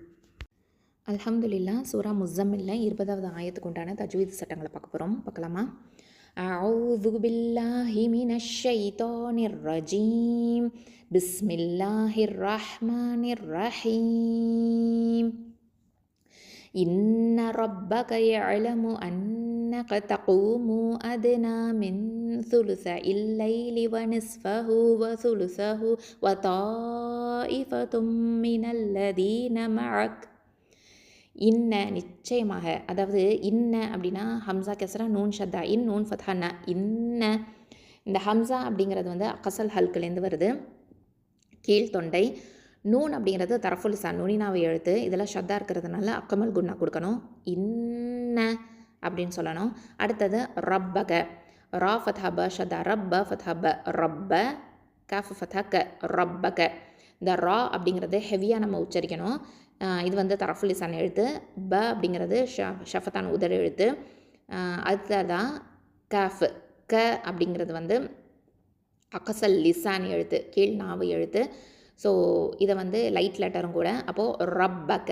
அல்ஹம்துலில்லாஹ். சூரா முஸம்மில்ல 20வது ஆயத்துக்கு உண்டான தஜ்வீத் சட்டங்களை பார்க்க போகிறோம். பார்க்கலாமா? அஊது பில்லாஹி மினஷ் ஷைத்தானிர் ரஜீம். பிஸ்மில்லாஹிர் ரஹ்மானிர் ரஹீம். இன்ன ரப்பக யஅலமு அன்னக தகூமு அத்னா மின் சுலுஸஇல் லைலி வ நிஸ்ஃபஹு வ சுலுஸஹு வ தாயிஃபத்தும் மினல்லதீன மஅக். இன்ன நிச்சயமாக, அதாவது இன்ன அப்படின்னா ஹம்சா கெஸ்ரா, நூன் ஷத்தா, இன் நூன் ஃபத்ஹா. இன்ன இந்த ஹம்சா அப்படிங்கிறது வந்து அகசல் ஹல்குலேருந்து வருது, கீழ்த்தொண்டை. நூன் அப்படிங்கிறது தரஃபுல் லிசான், நுனினாவை எழுத்து. இதில் ஷத்தா இருக்கிறதுனால அக்கமல் குன்னா கொடுக்கணும். இன்ன அப்படின்னு சொல்லணும். அடுத்தது ரப்பக, ரா ஃபத்ஹா ஷத்தா, ரப்ப ஃபத்ஹா ரப்ப, காஃப் ஃபத்ஹா க, ரப்பக. இந்த ரா அப்படிங்கிறது ஹெவியாக நம்ம உச்சரிக்கணும். இது வந்து தரஃபுல் லிசான் எழுத்து. ப அப்படிங்கிறது ஷஃபத்தான் உதடு எழுத்து. அடுத்ததான் காஃப். க அப்படிங்கிறது வந்து அக்கசல் லிசான் எழுத்து, கீழ் நாவு எழுத்து. ஸோ இதை வந்து லைட் லெட்டரும் கூட. அப்போது ரப்பக.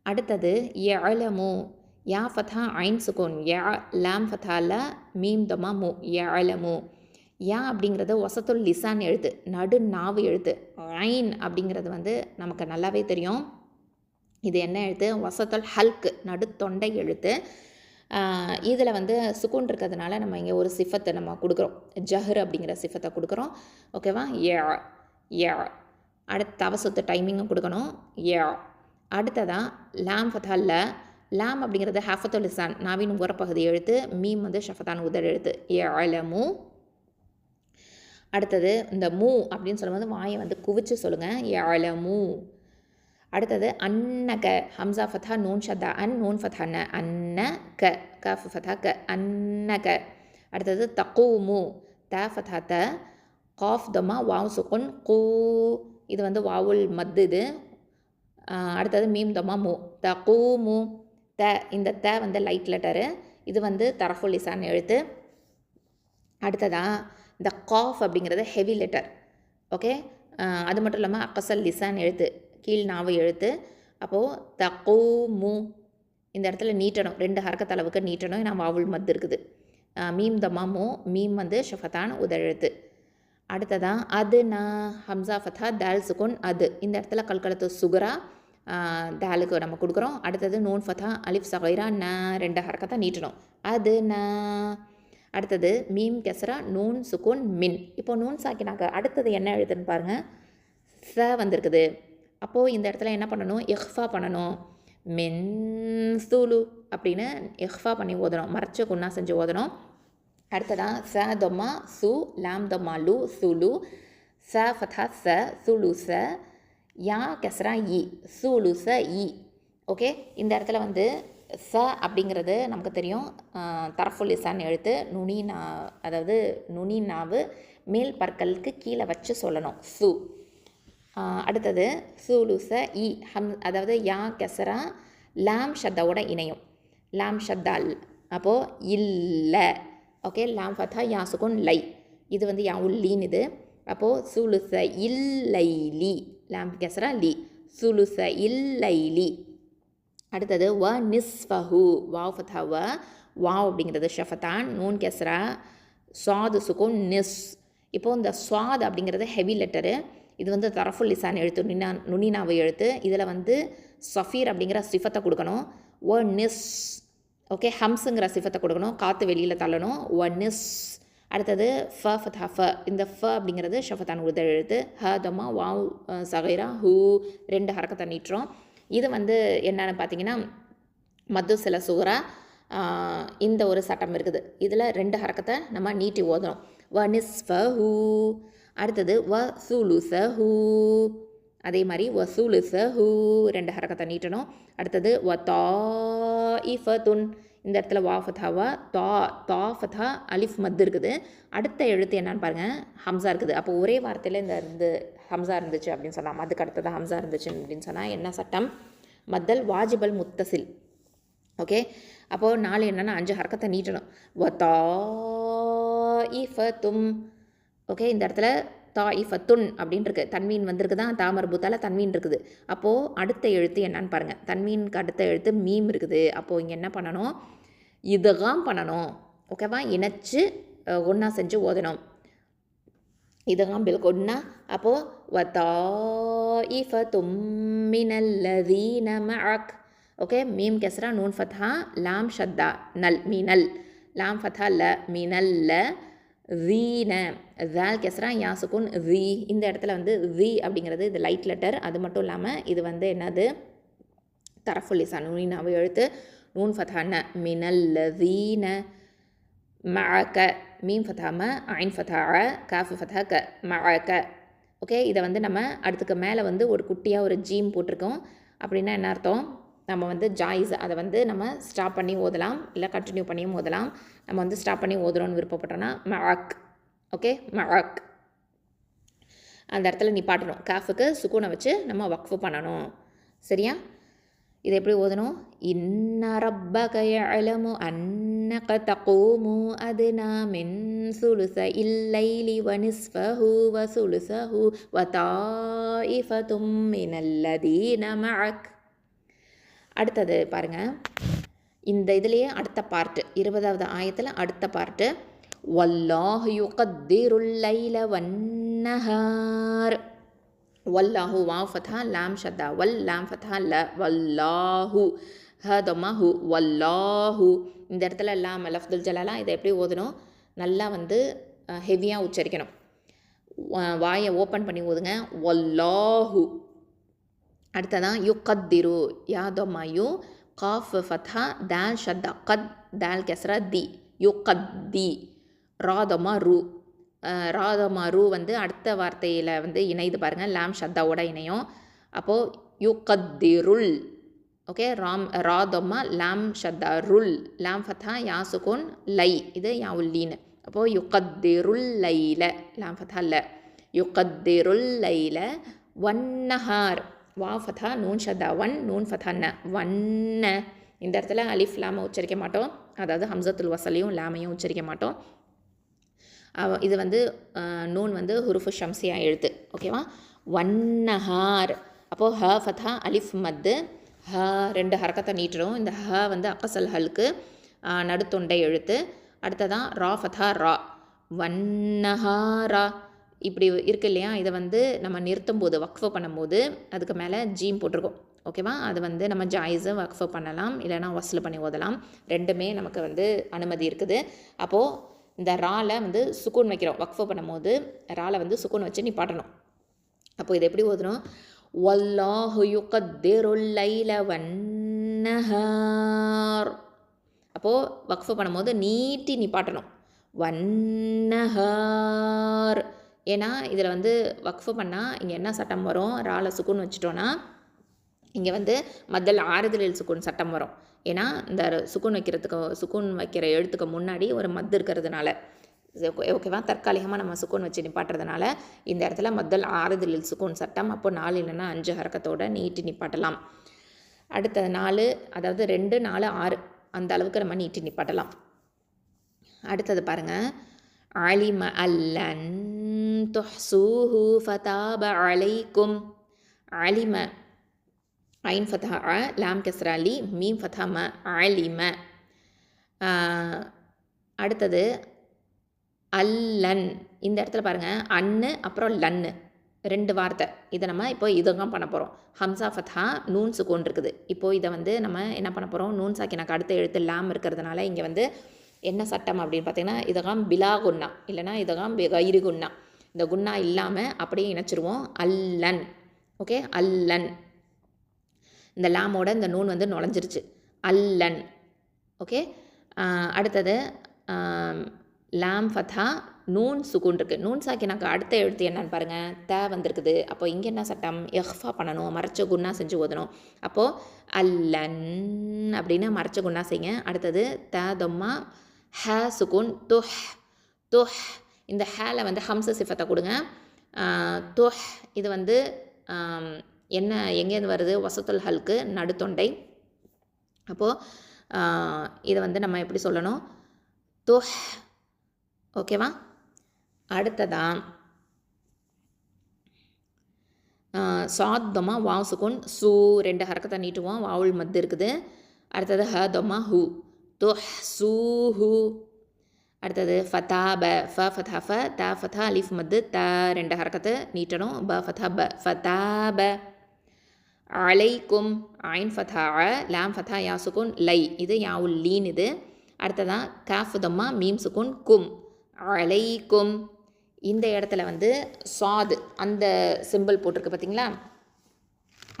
அடுத்தது யஅலமு. யா ஃபதா ஐன் சுக்கூன். யா லாம் ஃபதா ல மீம் தமா மு. யஅலமு. யா அப்படிங்கிறது வசத்துல் லிசான் எழுத்து, நடு நாவு எழுத்து. ஐன் அப்படிங்கிறது வந்து நமக்கு நல்லாவே தெரியும். இது என்ன எழுத்து? வசத்துல் ஹல்க், நடு தொண்டை எழுத்து. இதில் வந்து சுக்கூன் இருக்கிறதுனால நம்ம இங்கே ஒரு சிஃபத்தை நம்ம கொடுக்குறோம். ஜஹர் அப்படிங்கிற சிஃபத்தை கொடுக்குறோம். ஓகேவா? யா யா. அடுத்து தவசத்து டைமிங்கும் கொடுக்கணும். யா. அடுத்ததான் லாம் ஃபதா ல. லாம் அப்படிங்கிறது ஹஃபத்துல் லிசான், நாவின் உரப்பகுதி எழுத்து. மீம் வந்து ஷஃபத்தான் உதடு எழுத்து. யஅலமு. அடுத்தது இந்த மூ அப்படின்னு சொல்லும்போது வாயை வந்து குவிச்சு சொல்லுங்கள். யஅலமு. அடுத்தது அன்னக. ஹம்சா ஃபதா நூன் ஷத்தா அன், நூன் ஃபதா ந. அன்ன க. கஃப் ஃபதா க. அன்னக. அடுத்தது தக்கூமு. த ஃபதா த. காஃப் தமா வாவ் சுக்குன் கூ. இது வந்து வாவுல் மத்து இது. அடுத்தது மீம் தமா மு. தக்கூமு. த. இந்த த வந்து லைட் லெட்டரு. இது வந்து தரஃபுல் லிசான் எழுத்து. அடுத்ததான் இந்த காஃப் அப்படிங்கிறது ஹெவி லெட்டர். ஓகே. அது மட்டும் இல்லாமல் அக்கசல் லிசான் எழுத்து, கீழ் நாவு எழுத்து. அப்போது தக்கூமு. இந்த இடத்துல நீட்டணும், 2 ஹரக்கத் அளவுக்கு நீட்டணும். ஏன்னா வாவுல் மத்து இருக்குது. மீம் தமா மு. மீம் வந்து ஷஃபத்தான் உதழெழுத்து. அடுத்ததான் அது நான் ஹம்சா ஃபதா தால் சுகுன் அது. இந்த இடத்துல கல்கலத்து சுகரா தாலுக்கு நம்ம கொடுக்குறோம். அடுத்தது நூன் ஃபதா அலிஃப் சகைரா ந, 2 ஹரக்கத்தை நீட்டணும். அது ந. அடுத்தது மீம் கெசரா நூன் சுகுன் மின். இப்போ நூன் சாக்கினாக்க அடுத்தது என்ன எழுத்துன்னு பாருங்கள். ச வந்திருக்குது. அப்போது இந்த இடத்துல என்ன பண்ணணும்? இஹ்ஃபா பண்ணணும். மின் சுலு அப்படின்னு இஹ்ஃபா பண்ணி ஓதணும், மறைச்சு குன்னா செஞ்சு ஓதணும். அடுத்ததான் ச தொம்மா சு, லாம் தொம்மா லு, சுலு. ச ஃபதா ச, சுலு ச. யா கெசரா இ, சுலு ச இ. ஓகே. இந்த இடத்துல வந்து ச அப்படிங்கிறது நமக்கு தெரியும் தரஃபுல் லிசான் எழுத்து. நுனி நா, அதாவது நுனி நாவு மேல் பற்களுக்கு கீழே வச்சு சொல்லணும். சு. அடுத்தது சுலு ச இ. அதாவது யா கெசரா லாம் ஷத்தாவோட இணையும். லாம் ஷத்தால். அப்போது இல்லை. ஓகே. லாம் ஃபதா யா சுகுன் லை. இது வந்து யா உள்ளின் இது. அப்போது சுலுச இல்லைலி. லாம் கெசரா லி. சுலுச இல்லைலி. அடுத்தது வ நிஸ்ஃபஹு. வாவ் ஃபதா வ. வாவ் அப்படிங்கிறது ஷஃபத்தான், நூன் கெசரா, சுவாது சுகுன் நிஸ். இப்போது இந்த சுவாத் அப்படிங்கிறது ஹெவி லெட்டரு. இது வந்து தரஃபுல் லிசான் எழுத்து, நுனினாவு எழுத்து. இதில் வந்து சஃபீர் அப்படிங்கிற சிஃபத்தை கொடுக்கணும். வ நிஸ். ஓகே. ஹம்ஸுங்கிற சிஃபத்தை கொடுக்கணும், காற்று வெளியில் தள்ளணும். ஒ நிஸ். அடுத்தது ஃப ஃபதா ஃப. இந்த ஃப அப்படிங்கிறது ஷஃபத்தான் உருத எழுத்து. ஹ தமா வாவ் சகைரா ஹூ, 2 ஹரக்கத்தை நீட்டுறோம். இது வந்து என்னென்னு பார்த்தீங்கன்னா மத்து சில சுகரா. இந்த ஒரு சட்டம் இருக்குது. இதில் 2 ஹரக்கத்தை நம்ம நீட்டி ஓதணும். வ நிஸ் ஃப ஹூ. அடுத்தது வ சுலு ச ஹூ. அதே மாதிரி வ சுலு ச ஹூ, 2 ஹரக்கத்தை நீட்டணும். அடுத்தது வ தா இஃபத்துன். இந்த இடத்துல வா ஃபதாவா தா. தா ஃபதா அலிஃப் மத்து இருக்குது. அடுத்த எழுத்து என்னன்னு பாருங்கள், ஹம்சா இருக்குது. அப்போ ஒரே வார்த்தையில் இந்த ஹம்சா இருந்துச்சு அப்படின்னு சொன்னால், மதுக்கு அடுத்ததான் ஹம்சா இருந்துச்சு அப்படின்னு சொன்னால் என்ன சட்டம்? மத்தல் வாஜிபல் முத்தசில். ஓகே. அப்போது 4 என்னென்னா 5 ஹரக்கத்தை நீட்டணும். வ தா இஃபத்தும். ஓகே. இந்த இடத்துல தாயிஃபத்துன் அப்படின்னு இருக்குது. தன்வீன் வந்திருக்கு தான், தாமர்பூத்தால் தன்வீன் இருக்குது. அப்போது அடுத்த எழுத்து என்னன்னு பாருங்கள். தன்வீனுக்கு அடுத்த எழுத்து மீம் இருக்குது. அப்போது இங்கே என்ன பண்ணணும்? இதுகாம் பண்ணணும். ஓகேவா? இணைச்சு ஒன்றா செஞ்சு ஓதணும். இதுகாம் பில் ஒன்றா. அப்போது வ தாயிஃபத்தும் மினல்லதீன மஅக். ஓகே. மீம் கெஸ்ரா, நூன் ஃபத்ஹா, லாம் ஷத்தா நல், மினல். லாம் ஃபத்ஹா ல, மினல்ல. ரீன. ஜால் கெஸ்ரா யா சுகுன் ரீ. இந்த இடத்துல வந்து ரீ அப்படிங்கிறது இது லைட் லெட்டர். அது மட்டும் இல்லாமல் இது வந்து என்னது? தரஃபுல் லிசான், நுனினாவு எழுத்து. நூன் ஃபதான மினல்லதீன மஅக. மீம் ஃபதாம, ஐன் ஃபதா, காஃப் ஃபதா க, மஅக. ஓகே. இதை வந்து நம்ம அடுத்துக்கு மேலே வந்து ஒரு குட்டியாக ஒரு ஜீம் போட்டிருக்கோம். அப்படின்னா என்ன அர்த்தம்? நம்ம வந்து ஜாயிஸ், அதை வந்து நம்ம ஸ்டாப் பண்ணி ஓதலாம், இல்லை கண்டினியூ பண்ணியும் ஓதலாம். நம்ம வந்து ஸ்டாப் பண்ணி ஓதுறோன்னு விருப்பப்பட்டோன்னா மஅக். ஓகே. மஅக். அந்த இடத்துல நிப்பாட்டணும். காஃபுக்கு சுக்கூனை வச்சு நம்ம வக்ஃபு பண்ணணும். சரியா? இது எப்படி ஓதணும்? இன்ன ரப்பக யஅலமு அன்னக தகூமு அதுனா மின் சுலுஸஇல் லைலி வ நிஸ்ஃபஹு வ சுலுஸஹு வ தாயிஃபதும் மினல்லதீன மஅக். அடுத்தது பாருங்க, இந்த இதுலேயே அடுத்த பார்ட்டு 20வது ஆயத்தில் அடுத்த பார்ட்டு வல்லாஹு யுகத்திருல் லைல வன்னஹார். வல்லாஹு வாவ் ஃபத்ஹா லாம் ஷத்தா வல் லாம் ஃபத்ஹா ல வல்லாஹு ஹ தொம்மா ஹு வல்லாஹு. இந்த இடத்துல லாம் லஃப்துல் ஜலாலா. இதை எப்படி ஓதணும்? நல்லா வந்து ஹெவியாக உச்சரிக்கணும். வாயை ஓப்பன் பண்ணி ஓதுங்க. வல்லாஹு. அடுத்ததான் யுகத்திரு யா தொம்மா யு காஃப் ஃபத்ஹா தால் ஷத்தா கத் தால் கெஸ்ரா தி யுகத்தி ராதமா ரூ. ராதமா ரூ வந்து அடுத்த வார்த்தையில் வந்து இணைது பாருங்கள், லாம் ஷத்தாவோட இணையும். அப்போது யுகத்திருள். ஓகே, ராதமா லாம் ஷத்தா ருல் லாம் ஃபத்ஹா யா சுகுன் லை இது யாவுல்லீன். அப்போது யுகத்திருள் லைல லாம் ஃபத்ஹா ல யுகத்திருள் லைல வன்னஹார் வா ஃபத்ஹா நூன் ஷத்தா வன் நூன் ஃபத்ஹா ந வன்ன. இந்த இடத்துல அலிஃப் லாமை உச்சரிக்க மாட்டோம், அதாவது ஹம்சத்துல் வசலையும் லாமையும் உச்சரிக்க மாட்டோம். இது வந்து நூன் வந்து ஹுருஃபு ஷம்சியா எழுத்து. ஓகேவா? வன்னஹார். அப்போது ஹ ஃபத்ஹா அலிஃப் மத்து ஹ 2 ஹரக்கத்தை நீட்டுறோம். இந்த ஹ வந்து அக்கசல் ஹலுக்கு நடுத்தொண்டை எழுத்து. அடுத்ததான் ரா ஃபத்ஹா ரா வன்னஹாரா இப்படி இருக்கு இல்லையா? இதை வந்து நம்ம நிறுத்தும் போது வக்ஃபு பண்ணும்போது அதுக்கு மேலே ஜீம் போட்டிருக்கோம். ஓகேவா? அது வந்து நம்ம ஜாயிஸை வக்ஃபு பண்ணலாம், இல்லைனா வஸ்லு பண்ணி ஓதலாம். ரெண்டுமே நமக்கு வந்து அனுமதி இருக்குது. அப்போது இந்த ரால வந்து சுக்கூன் வைக்கிறோம். வக்ஃபு பண்ணும்போது ரால வந்து சுக்கூன் வச்சு நிப்பாட்டணும். அப்போ இதை எப்படி ஓதணும்? வல்லாஹு யுகத்திருல் லைல வன்னஹார். அப்போது வக்ஃபு பண்ணும்போது நீட்டி நிப்பாட்டணும். வன்னஹார். ஏன்னா இதில் வந்து வக்ஃபு பண்ணால் இங்கே என்ன சட்டம் வரும்? ரால சுக்கூன் வச்சிட்டோன்னா இங்கே வந்து மத்தல் ஆறுதலில் சுக்கூன் சட்டம் வரும். ஏன்னா இந்த சுக்கூன் வைக்கிற எழுத்துக்கு முன்னாடி ஒரு மத்து இருக்கிறதுனால, ஓகேவா? தற்காலிகமாக நம்ம சுக்கூன் வச்சு நிப்பாட்டுறதுனால இந்த இடத்துல மத்தல் ஆறுதலில் சுக்கூன் சட்டம். அப்போது 4 இல்லைன்னா 5 ஹரக்கத்தோடு நீட்டி நிப்பாட்டலாம். அடுத்த 4, அதாவது 2, 4, 6 அந்த அளவுக்கு நம்ம நீட்டி நிப்பாட்டலாம். அடுத்தது பாருங்கள், அலிம அல்லன் துஹ்சூஹு ஃபதாப அலைக்கும். அலிம ஐன் ஃபத்ஹா அ லாம் கஸ்ரா லி மீம் ஃபத்ஹா ம அலிம. அடுத்தது அல்லன். இந்த இடத்துல பாருங்கள், அன்னு அப்புறம் லன்னு 2 வார்த்தை. இதை நம்ம இப்போ இதுதான் பண்ண போகிறோம். ஹம்சா ஃபத்ஹா நூன் சுக்கூன் இருக்குது. இப்போது இதை வந்து நம்ம என்ன பண்ண போகிறோம்? நூன் சாக்கினாக்கு அடுத்த எழுத்து லாம் இருக்கிறதுனால இங்கே வந்து என்ன சட்டம் அப்படின்னு பார்த்தீங்கன்னா, இதகாம் பிலா குன்னா இல்லைனா இதகாம் கயிறு குன்னா. இந்த குன்னா இல்லாமல் அப்படியே இணைச்சிருவோம். அல்லன். ஓகே, அல்லன். இந்த லாமோட இந்த நூன் வந்து நுழைஞ்சிருச்சு. அல்லன். ஓகே, அடுத்தது லாம் ஃபத்ஹா நூன் சுக்கூன் இருக்குது. நூன் சாக்கினாக்கு அடுத்த எழுத்து என்னன்னு பாருங்கள், த வந்திருக்குது. அப்போ இங்கே என்ன சட்டம்? எஹ்ஃபா பண்ணணும், மறைச்ச குன்னா செஞ்சு ஓதணும். அப்போது அல்லன் அப்படின்னு மறைச்ச குன்னா செய்யுங்க. அடுத்தது த தொம்மா ஹ சுக்கூன் துஹ் துஹ். இந்த ஹேல வந்து ஹம்ச சிஃபத்தை கொடுங்க. துஹ் இது வந்து என்ன எங்கேருந்து வருது? வசத்துல் ஹல்க்கு நடுத்தொண்டை. அப்போது இதை வந்து நம்ம எப்படி சொல்லணும்? துஹ். ஓகேவா? அடுத்ததான் சாத் தொம்மா வாவ் சுக்குன் சூ 2 ஹரக்கத்தை நீட்டுவோம். வாவுல் மத்து இருக்குது. அடுத்தது ஹ தொம்மா ஹூ துஹ் சூ ஹூ. அடுத்தது ஃபதாப ஃப ஃபதா ஃப த ஃபதா அலிஃப் மத்து த 2 ஹரக்கத்தை நீட்டணும். ப ஃபதா ப ஃபதாப. அலைக்கும் ஐன் ஃபதா அ லாம் ஃபதா யா சுக்குன் லை இது யாவுல் லீன் இது. அடுத்ததான் காஃப் தொம்மா மீம் சுக்குன் கும் அலைக்கும். இந்த இடத்துல வந்து சாது அந்த சிம்பிள் போட்டிருக்கு பார்த்தீங்களா?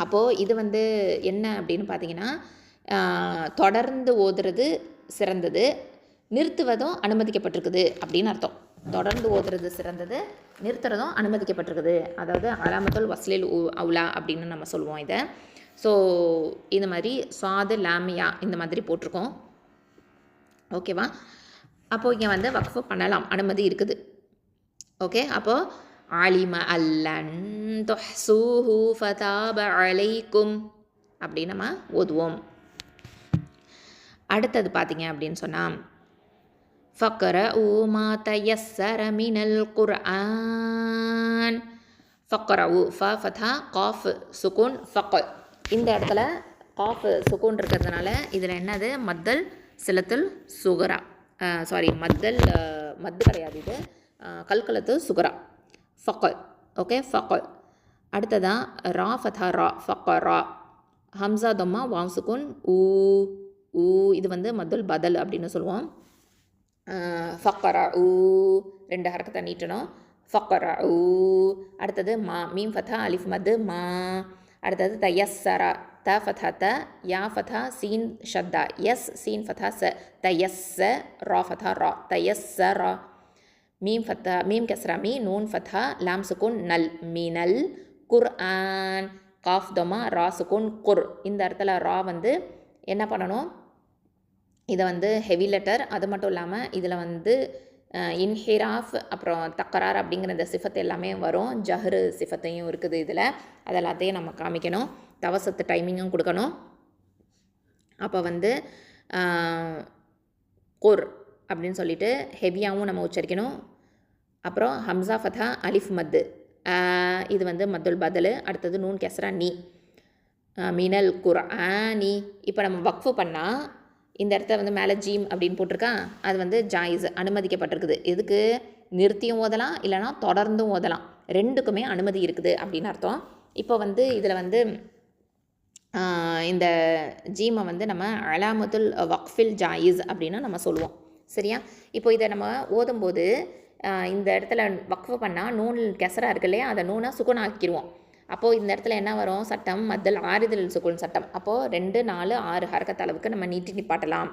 அப்போது இது வந்து என்ன அப்படின்னு பார்த்தீங்கன்னா, தொடர்ந்து ஓதுறது சிறந்தது, நிறுத்துவதும் அனுமதிக்கப்பட்டிருக்குது அப்படின்னு அர்த்தம். தொடர்ந்து ஓதுறது சிறந்தது, நிறுத்துறதும் அனுமதிக்கப்பட்டிருக்குது. அதாவது அலாமத்துல் வஸ்லில் அவுலா அப்படின்னு நம்ம சொல்லுவோம் இதை. ஸோ இந்த மாதிரி சாது லாமியா இந்த மாதிரி போட்டிருக்கோம். ஓகேவா? அப்போது இங்கே வந்து வக்ஃபு பண்ணலாம், அனுமதி இருக்குது. ஓகே, அப்போது அலிம அல்லன் துஹ்சூஹு ஃபதாப அலைக்கும். அப்படின்னு நம்ம ஓதுவோம். அடுத்தது பார்த்தீங்க அப்படின்னு சொன்னால் ஃபக்ரஉ மா தயஸ்ஸர மினல் குர்ஆன். ஃபக்ரஉ ஃப ஃபதா காஃப் சுகுன் ஃபக். இந்த இடத்துல காஃப் சுகுன் இருக்கிறதுனால இதில் என்னது மத்தல் சிலத்துல் சுகரா, சாரி மத்தல் மத்து கிடையாது, இது கல்கலத்து சுகரா ஃபக். Okay fuck. அடுத்ததான் ரா ஃபதா ரா ஃபக் ரா. ஹம்சா தொம்மா வாவ் சுகுன் ஊ ஊ. இது வந்து மத்துல் பதல் அப்படின்னு சொல்லுவோம். ஃபக்ரஉ 2 ஹரக்கத்தை நீட்டணும். ஃபக்ரஉ. அடுத்தது மா மீம் ஃபதா அலிஃப் மது மா. அடுத்தது தயஸ்ஸர த ஃபதா த யா Fattah scene ஷத்தா S scene Fattah ச தயஸ்ஸ ரா ஃபதா ரா தயஸ்ஸர. Meme Fattah meme கஸ்ரா me noon Fattah லாம் சுகுன் நல் மினல் குர்ஆன். காஃப் தொமா ரா சுகுன் குர். இந்த இடத்துல ரா வந்து என்ன பண்ணணும், இதை வந்து ஹெவி லெட்டர். அது மட்டும் இல்லாமல் இதில் வந்து இன்ஹிராஃப் அப்புறம் தக்கரார் அப்படிங்கிற இந்த சிஃபத்து எல்லாமே வரும். ஜஹ்ரு சிஃபத்தையும் இருக்குது இதில். அதெல்லாத்தையும் நம்ம காமிக்கணும். தவசத்து டைமிங்கும் கொடுக்கணும். அப்போ வந்து குர் அப்படின்னு சொல்லிட்டு ஹெவியாகவும் நம்ம உச்சரிக்கணும். அப்புறம் ஹம்சா ஃபதா அலிஃப் மத்து, இது வந்து மத்துல் பதல். அடுத்தது நூன் கெஸ்ரா நீ மினல் குர்ஆனி. இப்போ நம்ம வக்ஃபு பண்ணால் இந்த இடத்துல வந்து மேலே ஜீம் அப்படின்னு போட்டிருக்கான், அது வந்து ஜாயிஸ் அனுமதிக்கப்பட்டிருக்குது. எதுக்கு? நிறுத்தியும் ஓதலாம், இல்லைனா தொடர்ந்தும் ஓதலாம், ரெண்டுக்குமே அனுமதி இருக்குது அப்படின்னு அர்த்தம். இப்போ வந்து இதில் வந்து இந்த ஜீமை வந்து நம்ம அலாமத்துல் வக்ஃபில் ஜாயிஸ் அப்படின்னு நம்ம சொல்லுவோம். சரியா? இப்போ இதை நம்ம ஓதும்போது இந்த இடத்துல வக்ஃபு பண்ணால் நூன் கெசரா இருக்கு இல்லையா, அதை நூனாக சுகுன் ஆக்கிடுவோம். அப்போது இந்த இடத்துல என்ன வரும்? சட்டம் மத்தல் ஆரிதல் சுகுன் சட்டம். அப்போது 2, 4, 6 ஹரக்கத் அளவுக்கு நம்ம நீட்டி நிப்பாட்டலாம்.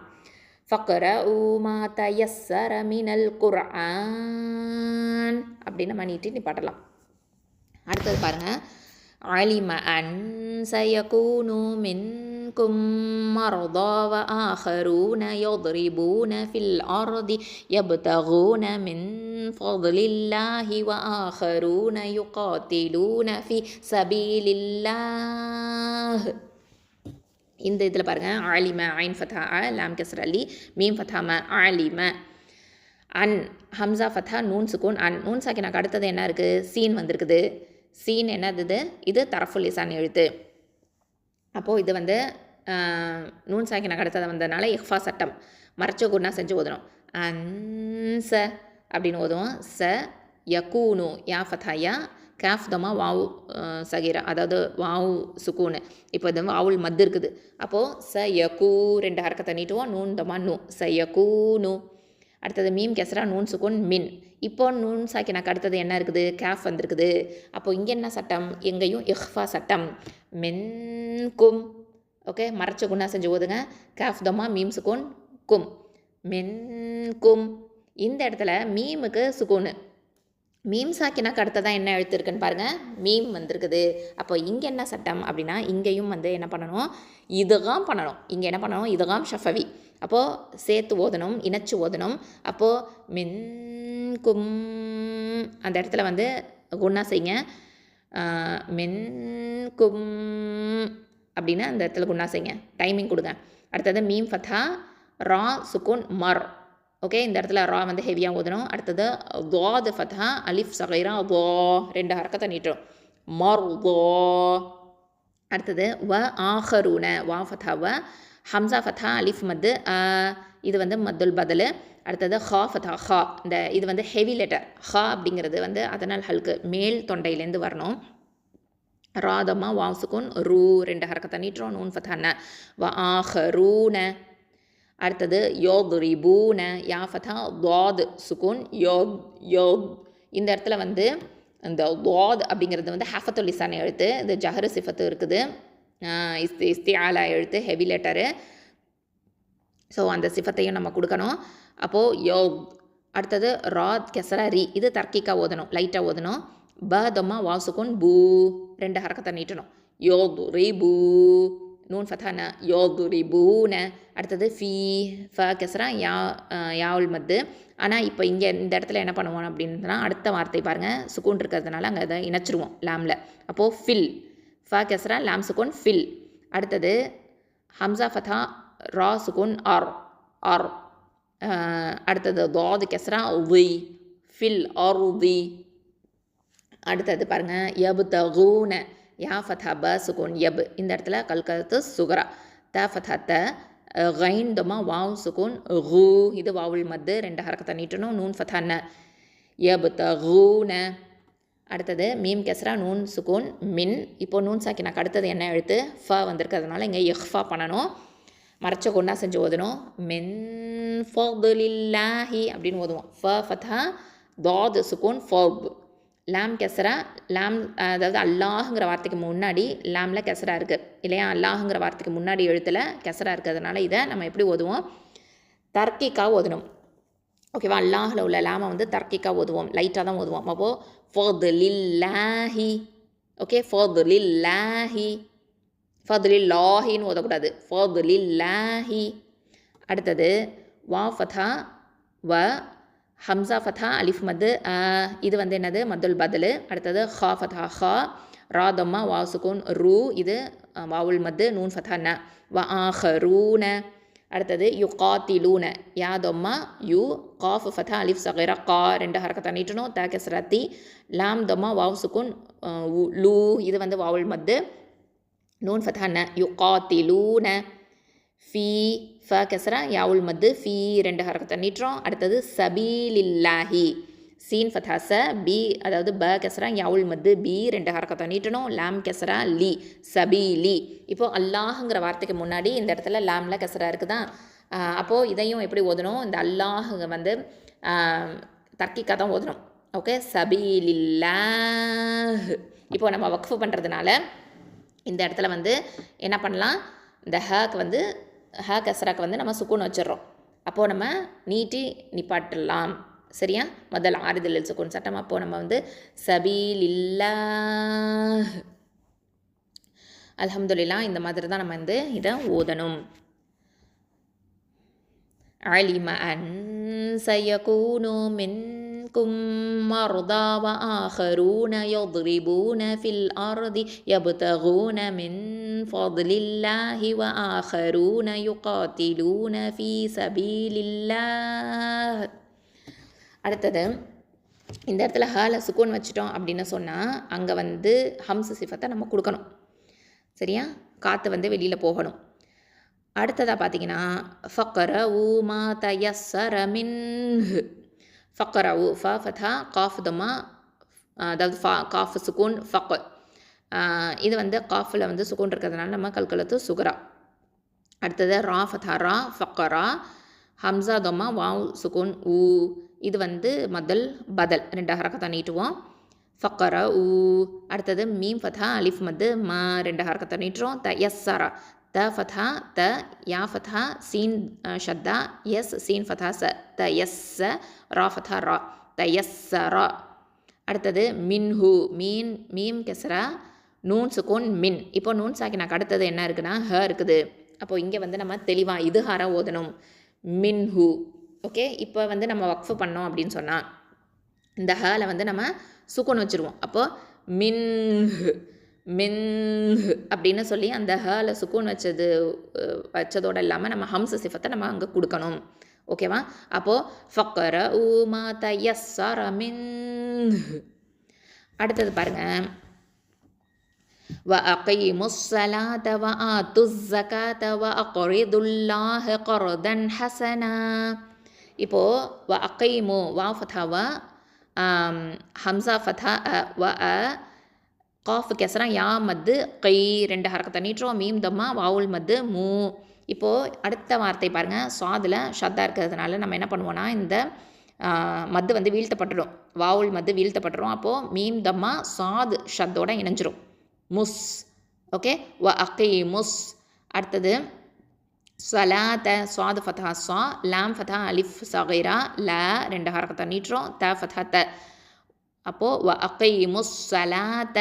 ஃபக்ரஉ மா தயஸ்ஸர மினல் குர்ஆன் அப்படின்னு நம்ம நீட்டி நிப்பாட்டலாம். அடுத்தது பாருங்கள். அலிம அன் சயகூனு மின்கும் மர்தா வ ஆஹரூன யضربون ஃபில் அர்தி யப்தகூன மின் ஃபضலில்லாஹி வ ஆஹரூன யுகாத்திலூன ஃபி சபீலில்லாஹ். இந்த இதில் பாருங்கள். அலிம ஐன் ஃபதா லாம் கஸ்ரா லி மீம் ஃபதா ம அலிம. அன் ஹம்சா ஃபதா நூன் சுகுன் அன். நூன் சாக்கினாக்கு அடுத்தது என்ன இருக்குது? சீன் வந்திருக்குது. சீன் என்னது? இது தரஃபுல் லிசான் எழுத்து. அப்போது இது வந்து நூன் சாக்கினாக்கு அடுத்தது வந்ததுனால இஹ்ஃபா சட்டம். மறைச்ச குன்னா செஞ்சு ஓதணும். அன்ச அப்படின்னு ஓதுவோம். ச யகூனு யா ஃபதா யா கேஃப் தமா வாவு சகீரா, அதாவது வாவு சுக்கூனு. இப்போ இது வாவுல் மத்து இருக்குது. அப்போது ச யகூ 2 ஹரக்கத்தை நீட்டுவோம். நூன் தமா நூ ச யகூனு. அடுத்தது மீம் கெஸ்ரா நூன் சுகுன் மின். இப்போ நூன் சாக்கினாக்கு அடுத்தது என்ன இருக்குது? கேஃப் வந்திருக்குது. அப்போது இங்கே என்ன சட்டம்? எங்கேயும் இஹ்ஃபா சட்டம். மென் கும். ஓகே, மறைச்ச குன்னா செஞ்சு ஓதுங்க. கேஃப் தமா மீம் சுகுன் கும் மென் கும். இந்த இடத்துல மீமுக்கு சுகுனு. மீம் சாக்கினாக்கு அடுத்ததான் என்ன எழுத்து இருக்குன்னு பாருங்கள். மீம் வந்திருக்குது. அப்போ இங்கே என்ன சட்டம் அப்படின்னா, இங்கேயும் வந்து என்ன பண்ணணும்? இதுகாம் பண்ணணும். இங்கே என்ன பண்ணணும்? இதுகாம் ஷஃபவி. அப்போது சேர்த்து ஓதணும், இணைச்சு ஓதணும். அப்போது மின்கும் அந்த இடத்துல வந்து குன்னா செய்யுங்க. மின்கும் அப்படின்னு அந்த இடத்துல குன்னா செய்யுங்க. டைமிங் கொடுங்க. அடுத்தது மீம் ஃபதா ரா சுகுன் மர். ஓகே, இந்த இடத்துல ரா வந்து ஹெவியாக ஓதணும். அடுத்தது துவாது ஃபதா அலிஃப் சகைரா தோ 2 ஹரக்கத்தை நீட்டுரும். மர் தோ. அடுத்தது வ ஆஹரூன வா ஃபதா வ ஹம்சா ஃபதா அலிஃப் மத்து இது வந்து மத்துல் பதல். அடுத்தது ஹா ஃபதா ஹா. இந்த இது வந்து ஹெவி லெட்டர். ஹா அப்படிங்கிறது வந்து அதனால் ஹல்கு மேல் தொண்டையிலேருந்து வரணும். ராதமா வாவ் சுகுன் ரூ 2 ஹரக்கத்தை நீட்டுரும். நூன் ஃபதா ந வ ஆஹரூன. அடுத்தது யضربون யா ஃபதா ضاد சுகுன் யோத் யோத். இந்த இடத்துல வந்து இந்த ضاد அப்படிங்கிறது வந்து ஹஃபத்துல் லிசான் எழுத்து. இது ஜஹரு சிஃபத்து இருக்குது. இஸ்திஆலா எழுத்து ஹெவி லெட்டரு. ஸோ அந்த சிஃபத்தையும் நம்ம கொடுக்கணும். அப்போது யோத். அடுத்தது ராத் கெசரா ரி. இது தர்க்கிக்கா ஓதணும், லைட்டாக ஓதணும். ப தொம்மா வாவ் சுகுன் பூ 2 ஹரக்கத்தை நீட்டணும். யضربூ நூன் ஃபதான யضربூன. அடுத்தது ஃபீ ஃப கெஸ்ரா யா யாவுல் மத்து. ஆனால் இப்போ இங்கே இந்த இடத்துல என்ன பண்ணுவோம் அப்படின்னா, அடுத்த வார்த்தை பாருங்கள், சுக்கூன் இருக்கிறதுனால அங்கே அதை இணைச்சிருவோம் லாமில். அப்போது ஃபில் ஃப கெஸ்ரா லாம் சுக்கூன் ஃபில். அடுத்தது ஹம்சா ஃபதா ரா சுகுன் ஆர் ஆர் அடுத்தது தாது கெஸ்ரா வி ஃபில் ஆருதி. அடுத்தது பாருங்கள் யப்தகூன யா ஃபதா ப சுகுன் யப், இந்த இடத்துல கல்கத்து சுகரா. த ஃபதா த கைன் தமா வாவ் சுகுன் ஹூ, இது வாவுல் மத்து 2 ஹரக்கத்தை நீட்டணும். நூன் ஃபதா ந யப்தகூன. அடுத்தது மீம் கெஸ்ரா நூன் சுகுன் மின். இப்போது நூன் சாக்கினாக்கு அடுத்தது என்ன எழுத்து ஃப வந்திருக்கிறதுனால இங்கே இஹ்ஃபா பண்ணணும். மறைச்ச கொண்டா செஞ்சு ஓதணும். மின் ஃபதுலில்லாஹி அப்படின்னு ஓதுவோம். ஃப ஃபதா தாது சுகுன் ஃபப். லாம் கெஸ்ரா லாம், அதாவது அல்லாஹுங்கிற வார்த்தைக்கு முன்னாடி லாமில் கெஸ்ரா இருக்குது இல்லையா, அல்லாஹுங்கிற வார்த்தைக்கு முன்னாடி எழுத்தில் கெஸ்ரா இருக்கிறதுனால இதை நம்ம எப்படி ஓதுவோம், தர்க்கிக்காக ஓதணும். ஓகேவா, அல்லாஹில் உள்ள லாமை வந்து தர்க்கிக்காக ஓதுவோம், லைட்டாக தான் ஓதுவோம். அப்போது ஃபதுலில்லாஹி. ஓகே, ஃபதுலில்லாஹி, ஃபதுலில்லாஹின்னு ஓதக்கூடாது, ஃபதுலில்லாஹி. அடுத்தது வா ஃபதா வ ஹம்சா ஃபதா அலிஃப் மத்து, இது வந்து என்னது மத்துல் பதல். அடுத்தது ஹா ஃபதா ஹா, ரா தம்மா வா சுகுன் ரூ, இது வாவுல் மத்து. நூன் ஃபதா ந வ ஆஹரூன. அடுத்தது யுகாத்திலூன யா தம்மா யு, காஃப் ஃபதா அலிஃப் சகீரா கா, 2 ஹரக்கத்தை நீட்டணும். த கெஸ்ரத்தி லாம் தம்மா வாவ் சுகுன் லூ, இது வந்து வாவுல் மத்து. நூன் ஃபதா ந யுகாத்திலூன. ஃபீ ஃப கெஸ்ரா யாவுல் மத்து ஃபீ, 2 ஹரக்கத்தை நீட்டுறோம். அடுத்தது சபீலில்லாஹி சீன் ஃபதா ச பி, அதாவது ப கெஸ்ரா யாவுல் மத்து பி, 2 ஹரக்கத்தை நீட்டணும். லாம் கெஸ்ரா லி சபீலி. இப்போது அல்லாஹுங்கிற வார்த்தைக்கு முன்னாடி இந்த இடத்துல லாமில் கெஸ்ரா இருக்குதா. அப்போது இதையும் எப்படி ஓதணும், இந்த அல்லாஹ் வந்து தர்க்கிக்காக தான் ஓதணும். ஓகே, சபீலில்லாஹ். இப்போது நம்ம வக்ஃபு பண்ணுறதுனால இந்த இடத்துல வந்து என்ன பண்ணலாம், இந்த ஹாக்கு வந்து ஹ கஸ்ராக்கு வந்து நம்ம சுக்குன் வச்சிடறோம். அப்போது நம்ம நீட்டி நிப்பாட்டலாம். சரியா, முதல் ஆறுதல் சுக்குன் சட்டம். அப்போது நம்ம வந்து சபீலில்லாஹ் அல்ஹம்துலில்லாஹ் இந்த மாதிரி தான் நம்ம வந்து இதை ஓதணும். அலிம அன் சயகூனு மின்கும் மர்தா வ ஆஹரூன யضربون في الأرض يبتغون من فضل الله وآخرون يقاتلون في سبيل الله. அடுத்தது இந்த இடத்துல ஹால சுக்கூன் வச்சிட்டோம் அப்படின்னு சொன்னால் அங்கே வந்து ஹம்ஸ் சிஃபத்தை நம்ம கொடுக்கணும். சரியா, காற்று வந்து வெளியில் போகணும். அடுத்ததாக பார்த்தீங்கன்னா ஃபக்ரஊ மா தயஸ்ஸர மின்ஹு. ஃபக்ரஊ ஃப ஃபதா காஃப் தம்மா, அதாவது ஃபா காஃப் சுக்கூன் ஃபக். இது வந்து காஃபில் வந்து சுக்கூன் இருக்கிறதுனால நம்ம கல்கலத்து சுகரா. அடுத்தது ரா ஃபதா ரா ஃபக்ரா, ஹம்சா தம்மா வாவ் சுக்கூன் ஊ, இது வந்து முதல் பதல் 2 ஹரக்கத்தை நீட்டுவோம். ஃபக்ரா ஊ. அடுத்தது மீம் ஃபதா அலிஃப் மத்து மா, 2 ஹரக்கத்தை நீட்டுறோம். த யஸ்ஸர த ஃபதா த யா Fattah scene ஷத்தா S scene Fattah ச த எஸ் ரா ஃபதா ரா த எஸ் ரா. அடுத்தது மின்ஹு மீன் மீம் கெஸ்ரா நூன் சுக்கூன் மின். இப்போ நூன் சாக்கினாக்கு அடுத்தது என்ன இருக்குன்னா ஹ இருக்குது. அப்போது இங்கே வந்து நம்ம தெளிவாக இது ஹாரா ஓதணும், மின்ஹு. ஓகே, இப்போ வந்து நம்ம வக்ஃபு பண்ணோம் அப்படின்னு சொன்னால் இந்த ஹால வந்து நம்ம சுக்கூன் வச்சுருவோம். அப்போது மின்ஹு மின்ஹு அப்படின்னு சொல்லி அந்த ஹால சுக்கூன் வச்சதோடு இல்லாமல் நம்ம ஹம்ஸ் சிஃபத்தை நம்ம அங்கே கொடுக்கணும். ஓகேவா, அப்போது ஃபக்ரஊ மா தயஸ்ஸர மின்ஹு. அடுத்தது பாருங்கள் وأقيموا الصلاة وآتوا الزكاة وأقرضوا الله قرضا حسنا. இப்போது வ அக்கைமு வா ஃபதாவா ஹம்சா ஃபதா வ காஃப் கெஸ்ரா யா மத்து கை, 2 ஹரக்கத்தை நீட்டுறோம். மீம் தம்மா வாவுல் மத்து மூ. இப்போது அடுத்த வார்த்தை பாருங்கள், சுவாதில் ஷத்தா இருக்கிறதுனால நம்ம என்ன பண்ணுவோன்னா இந்த மத்து வந்து வீழ்த்தப்பட்டுடும், வாவுல் மத்து வீழ்த்தப்பட்டுரும். அப்போது மீம் தம்மா சாது ஷத்தோட இணைஞ்சிரும், முஸ். ஓகே, வ அகீமுஸ். அடுத்தது ஸலாத சுவாது ஃபதா ஸா, லாம் ஃபதா அலிஃப் சகீரா ல, 2 ஹரக்கத்தை நீட்டுறோம். த ஃபதா த. அப்போது வ அகீமுஸ் ஸலாத.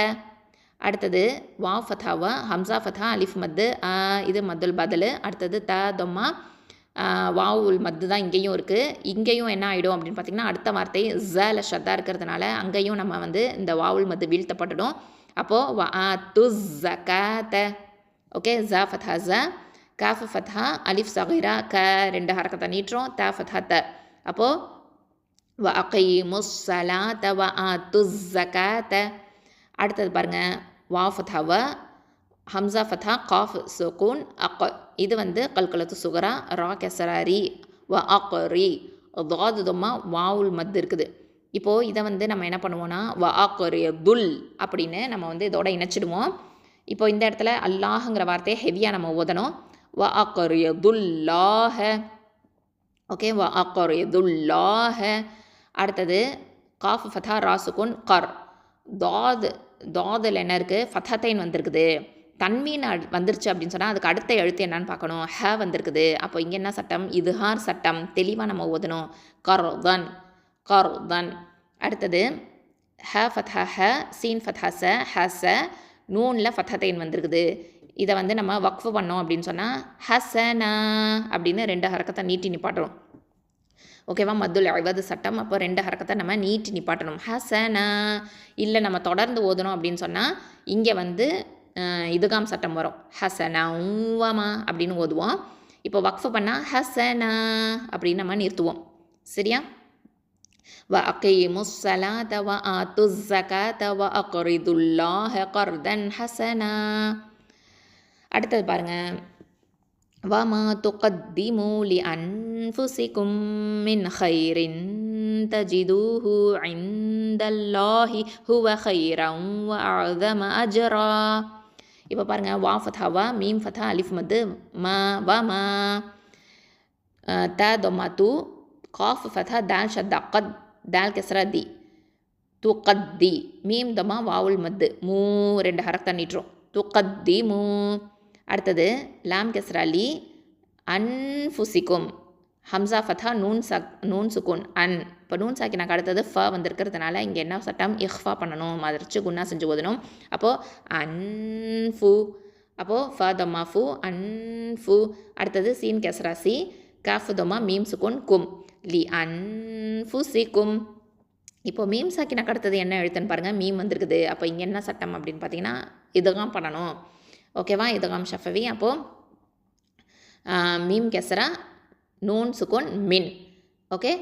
அடுத்தது வா ஃபதாவ ஹம்சா ஃபதா அலிஃப் மத்து, இது மத்துல் பதல். அடுத்தது த தொம்மா வாவுல் மத்து தான் இங்கேயும் இருக்குது. இங்கேயும் என்ன ஆகிடும் அப்படின்னு பார்த்திங்கன்னா அடுத்த வார்த்தை ஸல ஷத்தா இருக்கிறதுனால அங்கேயும் நம்ம வந்து இந்த வாவுல் மத்து வீழ்த்தப்பட்டுடும். அப்போது வ ஆத்து ஸகாத ஓகே ஜா ஃபத்ஹா ஜ, காஃப் ஃபத்ஹா அலிஃப் சகீரா க, 2 ஹரக்கத்தை நீட்டுறோம், த ஃபத்ஹா த. அப்போது வ அகீமுஸ் ஸலாத வ ஆத்துஸ் ஸகாத. அடுத்தது பாருங்கள் வா ஃபத்ஹா வ, ஹம்சா ஃபத்ஹா காஃப் சுகூன் அக், இது வந்து கல்கலத்து சுகரா, ரா கெசரா ரி, வ அக்ரி, தாது தும்மா வாவுல் மத் இருக்குது. இப்போது இதை வந்து நம்ம என்ன பண்ணுவோன்னா வ அக்ரி துல் அப்படின்னு நம்ம வந்து இதோட இணைச்சிடுவோம். இப்போ இந்த இடத்துல அல்லாஹுங்கிற வார்த்தையை ஹெவியாக நம்ம ஓதணும். வ அக்ரி துல்லாஹ, ஓகே வ அக்ரி துல்லாஹ. அடுத்தது காஃப் ஃபத்ஹா ராசுக்குன் கர், தாதில் என்ன இருக்குது ஃபத்தத்தைன் வந்திருக்குது. தன்மீன் வந்துருச்சு அப்படின்னு சொன்னால் அதுக்கு அடுத்த எழுத்து என்னன்னு பார்க்கணும், ஹ வந்திருக்குது. அப்போ இங்கே என்ன சட்டம், இதுஹார் சட்டம், தெளிவாக நம்ம ஓதணும். கர்தன் கர்தன். அடுத்தது ஹ ஃபத்ஹா ஹ, சீன் ஃபத்ஹா ச, ஹச, நூனில் ஃபத்தத்தைன் வந்திருக்குது. இதை வந்து நம்ம வக்ஃபு பண்ணோம் அப்படின்னு சொன்னால் ஹசனா அப்படின்னு 2 ஹரக்கத்தை நீட்டி நிப்பாட்டுறோம். ஓகேவா, மத்துல் ஐவது சட்டம். அப்போ 2 ஹரக்கத்தை நம்ம நீட்டி நிப்பாட்டணும். ஹசனா. இல்லை நம்ம தொடர்ந்து ஓதணும் அப்படின்னு சொன்னால் இங்கே வந்து இதுகாம் சட்டம் வரும். ஹசனா உவமா அப்படின்னு ஓதுவோம். இப்போ வக்ஃபு பண்ணால் ஹசனா அப்படின்னு நம்ம நிறுத்துவோம். சரியா? வ அகீமுஸ் ஸலாத வ ஆத்துஸ் ஸகாத வ அக்ரிதுல்லாஹ கர்தன் ஹசனா. அடுத்தது பாருங்கள், வமா துகத்திமு லி அன்ஃபுசிகும் மின் கைரின் தஜிதுஹு இந்தல்லாஹி ஹுவ கைரன் வ அஅதம அஜ்ரா. இப்போ பாருங்கள் வா ஃபத்ஹா வா, மீம் ஃபத்ஹா அலிஃப் மத்து ம வ ம, த தொம்மா து, காஃப் ஃபத்ஹா தால் ஷத்தா கத், தால் கெஸ்ரா தி, து கத்தி, மீம் தொம்மா வாவுல் மத்து மூ, 2 ஹரக்கத்தை நீட்டுறோம். து கத்தி மூ. அடுத்தது லாம் கெஸ்ரா லி, அன்ஃபுசிக்கும், ஹம்சா ஃபத்ஹா நூன் சுக்குன் அன். இப்போ நூன் சாக்கினாக்கு அடுத்தது ஃப வந்திருக்கிறதுனால இங்கே என்ன சட்டம், இஹ்ஃபா பண்ணணும், மதிர்ச்சி குன்னா செஞ்சு ஓதணும். அப்போது அன்ஃபு, அப்போது ஃப தொம்மா ஃபு, அன்ஃபு. அடுத்தது சீன் கெஸ்ரா சி, காஃப் தொம்மா மீம் சுக்குன் கும், லி அன்ஃபுசிக்கும். இப்போது மீம் சாக்கினாக்கு அடுத்தது என்ன எழுத்துன்னு பாருங்கள், மீம் வந்திருக்குது. அப்போ இங்கே என்ன சட்டம் அப்படின்னு பார்த்தீங்கன்னா இதுதான் பண்ணணும். ஓகேவா, இதுகாம் ஷஃபவி. அப்போது மீம் கெஸ்ரா நூன் சுக்குன் மின். ஓகே,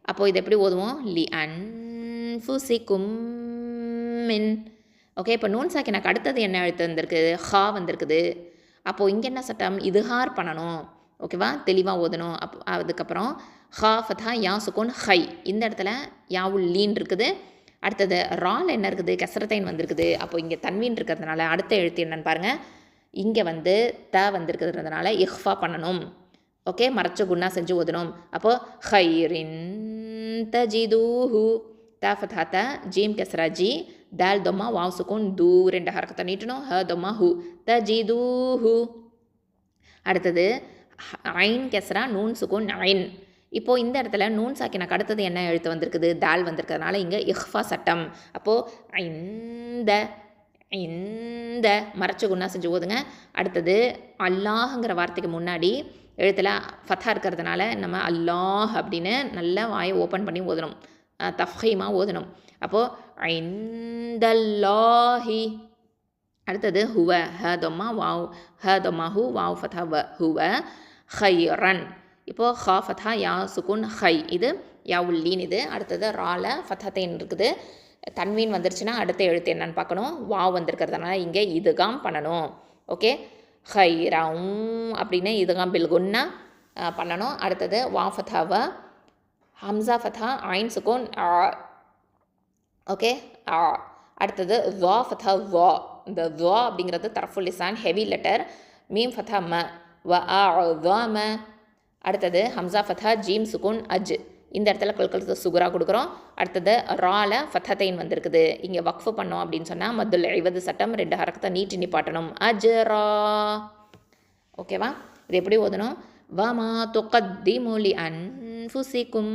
அப்போது இது எப்படி ஓதுவோம், லி அன்ஃபுசிக்கும் மின். ஓகே, இப்போ நூன் சாக்கினாக்கு அடுத்தது என்ன எழுத்து வந்திருக்குது, ஹா வந்திருக்குது. அப்போது இங்கே என்ன சட்டம், இதுஹார் பண்ணணும். ஓகேவா, தெளிவாக ஓதணும். அதுக்கப்புறம் ஹா ஃபத்ஹா யா சுக்குன் ஹை, இந்த இடத்துல யாவுல் லீன் இருக்குது. அடுத்தது ரால் என்ன இருக்குது, கெசரத்தைன் வந்திருக்குது. அப்போ இங்கே தன்வீன் இருக்கிறதுனால அடுத்த எழுத்து என்னன்னு பாருங்கள், இங்கே வந்து த வந்திருக்கிறதுனால இஹ்ஃபா பண்ணணும். ஓகே, மறைச்ச குன்னா செஞ்சு ஓதணும். அப்போது ஹைரின் தஜிதூஹு, த ஃபத்ஹா த, ஜீம் கெஸ்ரா ஜி, தால் தொம்மா வாவ் சுக்குன் து, 2 ஹரக்கத்தை நீட்டணும். ஹ தொம்மா ஹு, தஜிதூஹு. அடுத்தது ஐன் கெஸ்ரா நூன் சுக்குன் ஐன். இப்போது இந்த இடத்துல நூன் சாக்கினாக்கு அடுத்தது என்ன எழுத்து வந்திருக்குது, தால் வந்திருக்கிறதுனால இங்கே இஹ்ஃபா சட்டம். அப்போது இந்த மறைச்ச குன்னா செஞ்சு ஓதுங்க. அடுத்தது அல்லாஹுங்கிற வார்த்தைக்கு முன்னாடி எழுத்தில் ஃபத்தா இருக்கிறதுனால நம்ம அல்லாஹ் அப்படின்னு நல்லா வாயை ஓப்பன் பண்ணி ஓதணும், தஃஹீமாக ஓதணும். அப்போது இந்தல்லாஹி. அடுத்தது ஹுவ, ஹ தொம்மா வாவ், ஹ தொம்மா ஹூ, வாவ் ஃபத்ஹா வ, ஹுவ ஹைரன். இப்போது ஹா ஃபத்ஹா யா சுக்குன் ஹை, இது யாவுல் லீன் இது. அடுத்தது ரால ஃபத்தத்தைன் இருக்குது. தன்வீன் வந்துருச்சுன்னா அடுத்த எழுத்து என்னன்னு பார்க்கணும், வாவ் வந்திருக்கிறதுனால இங்கே இதுகாம் பண்ணணும். ஓகே, ஹைரன் அப்படின்னு இதுகாம் பில்குன்னா பண்ணணும். அடுத்தது வா ஃபத்ஹாவ, ஹம்சா ஃபத்ஹா ஐன் சுக்குன் ஆ. ஓகே, ஆ. அடுத்தது வா ஃபத்ஹா வா, இந்த வா அப்படிங்கிறது தர்ஃபுல் லிசான் ஹெவி லெட்டர். மீம் ஃபத்ஹா ம, வ ஆ ம. அடுத்தது ஹம்சா ஃபத்ஹா ஜீம் சுக்குன் அஜ், இந்த இடத்துல கல்கலத்து சுகுரா கொடுக்குறோம். அடுத்தது ரால ஃபத்தத்தைன் வந்திருக்குது. இங்கே வக்ஃபு பண்ணோம் அப்படின்னு சொன்னால் மத்துல் ஐவது சட்டம், 2 ஹரக்கத்தை நீட்டி நிப்பாட்டணும். அஜ்ரா. ஓகேவா, இது எப்படி ஓதணும், வமா துகத்திமு லி அன்ஃபுசிகும்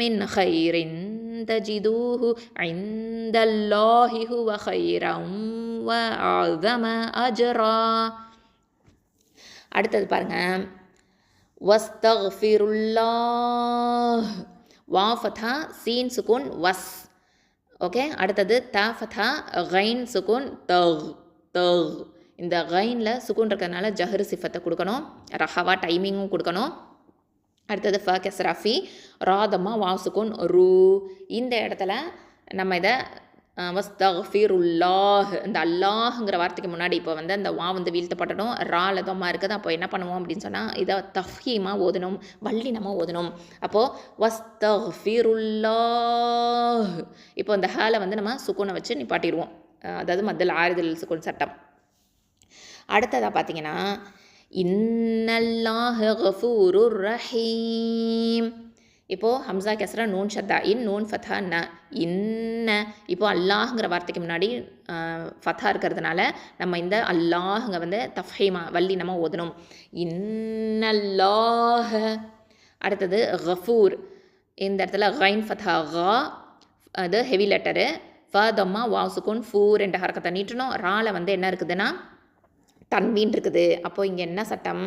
மின் கைரின் தஜிதுஹு இந்தல்லாஹி ஹுவ கைரன் வ அஅதம அஜ்ரா. அடுத்தது பாருங்கள், வஸ்தக்ஃபிருல்லாஹ், வா ஃபத்ஹா சீன் சுக்குன் வஸ். ஓகே, அடுத்தது த ஃபத்ஹா கைன் சுக்குன் தக், தக். இந்த கைனில் சுக்குன் இருக்கிறதுனால ஜஹர் சிஃபத்தை கொடுக்கணும், ரஹவா டைமிங்கும் கொடுக்கணும். அடுத்தது ஃப கெஸ்ராஃபி ராதம்மா வாசுக்குன் ரூ. இந்த இடத்துல நம்ம இதை வஸ்தஃபிருல்லாஹ், இந்த அல்லாஹுங்கிற வார்த்தைக்கு முன்னாடி இப்போ வந்து அந்த வா வந்து வீழ்த்தப்படணும், ரால தம்மா இருக்குது. அப்போ என்ன பண்ணுவோம் அப்படின்னு சொன்னால் இதை தஃஹீமாக ஓதணும், வல்லினமாக ஓதணும். அப்போது வஸ்தஃபிருல்லாஹ். இப்போ இந்த ஹாலை வந்து நம்ம சுக்குனை வச்சு நிப்பாட்டிடுவோம், அதாவது மத்தல் ஆறுதல் சுக்குன் சட்டம். அடுத்ததாக பார்த்தீங்கன்னா இன்னல்லாஹ கஃபூருர் ரஹீம். இப்போது ஹம்சா கெஸ்ரா நூன் ஷத்தா இன், நூன் ஃபத்தா ந, இன்ன. இப்போது அல்லாஹுங்கிற வார்த்தைக்கு முன்னாடி ஃபத்தா இருக்கிறதுனால நம்ம இந்த அல்லாஹுங்க வந்து தஃஹீமா வள்ளி நம்ம ஓதணும், இன்னல்லாஹ. அடுத்தது கஃபூர், இந்த இடத்துல கைன் ஃபத்தா கா, அது ஹெவி லெட்டரு. ஃப தம்மா வாவ் சுக்குன் ஃபூ, 2 ஹரக்கத்தை நீட்டணும். ரால வந்து என்ன இருக்குதுன்னா தன்வீன் இருக்குது. அப்போது இங்கே என்ன சட்டம்,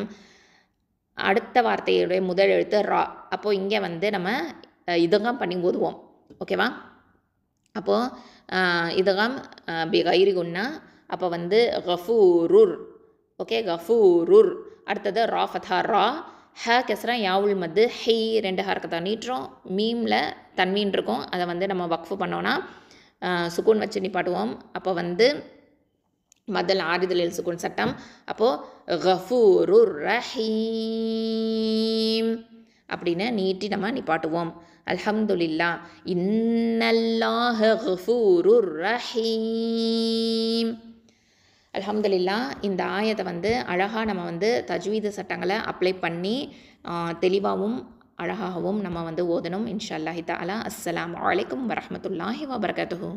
அடுத்த வார்த்தையுடைய முதல் எழுத்து ரா. அப்போது இங்கே வந்து நம்ம இதகம் பண்ணி ஓதுவோம், ஓகேவா. அப்போது இதகம் பிகைரி குன்னா, அப்போ வந்து கஃபூருர், ஓகே, கஃபூருர். அடுத்தது ரா ஃபதா ரா, ஹ கெஸ்ரா யாவுல் மத்து ஹை, 2 ஹரக்கத்தை நீட்டுறோம். மீமில் தன்வீன் இருக்கும், அதை வந்து நம்ம வக்ஃபு பண்ணோன்னா சுக்கூன் வச்சு நிப்பாட்டுவோம். அப்போ வந்து மதல் ஆறுதலில் சுக்குன் சட்டம். அப்போது கஃபூருர் ரஹீம் அப்படின்னு நீட்டி நம்ம நிப்பாட்டுவோம். அல்ஹம்துலில்லா, இன்னல்லாஹ கஃபூருர் ரஹீம். அல்ஹம்துலில்லா. இந்த ஆயத்தை வந்து அழகாக நம்ம வந்து தஜ்வீது சட்டங்களை அப்ளை பண்ணி தெளிவாகவும் அழகாகவும் நம்ம வந்து ஓதணும் இன்ஷா அல்லாஹி தஆலா. அஸ்ஸலாமு அலைக்கும் வரஹ்மத்துல்லாஹி வபரகாத்துஹு.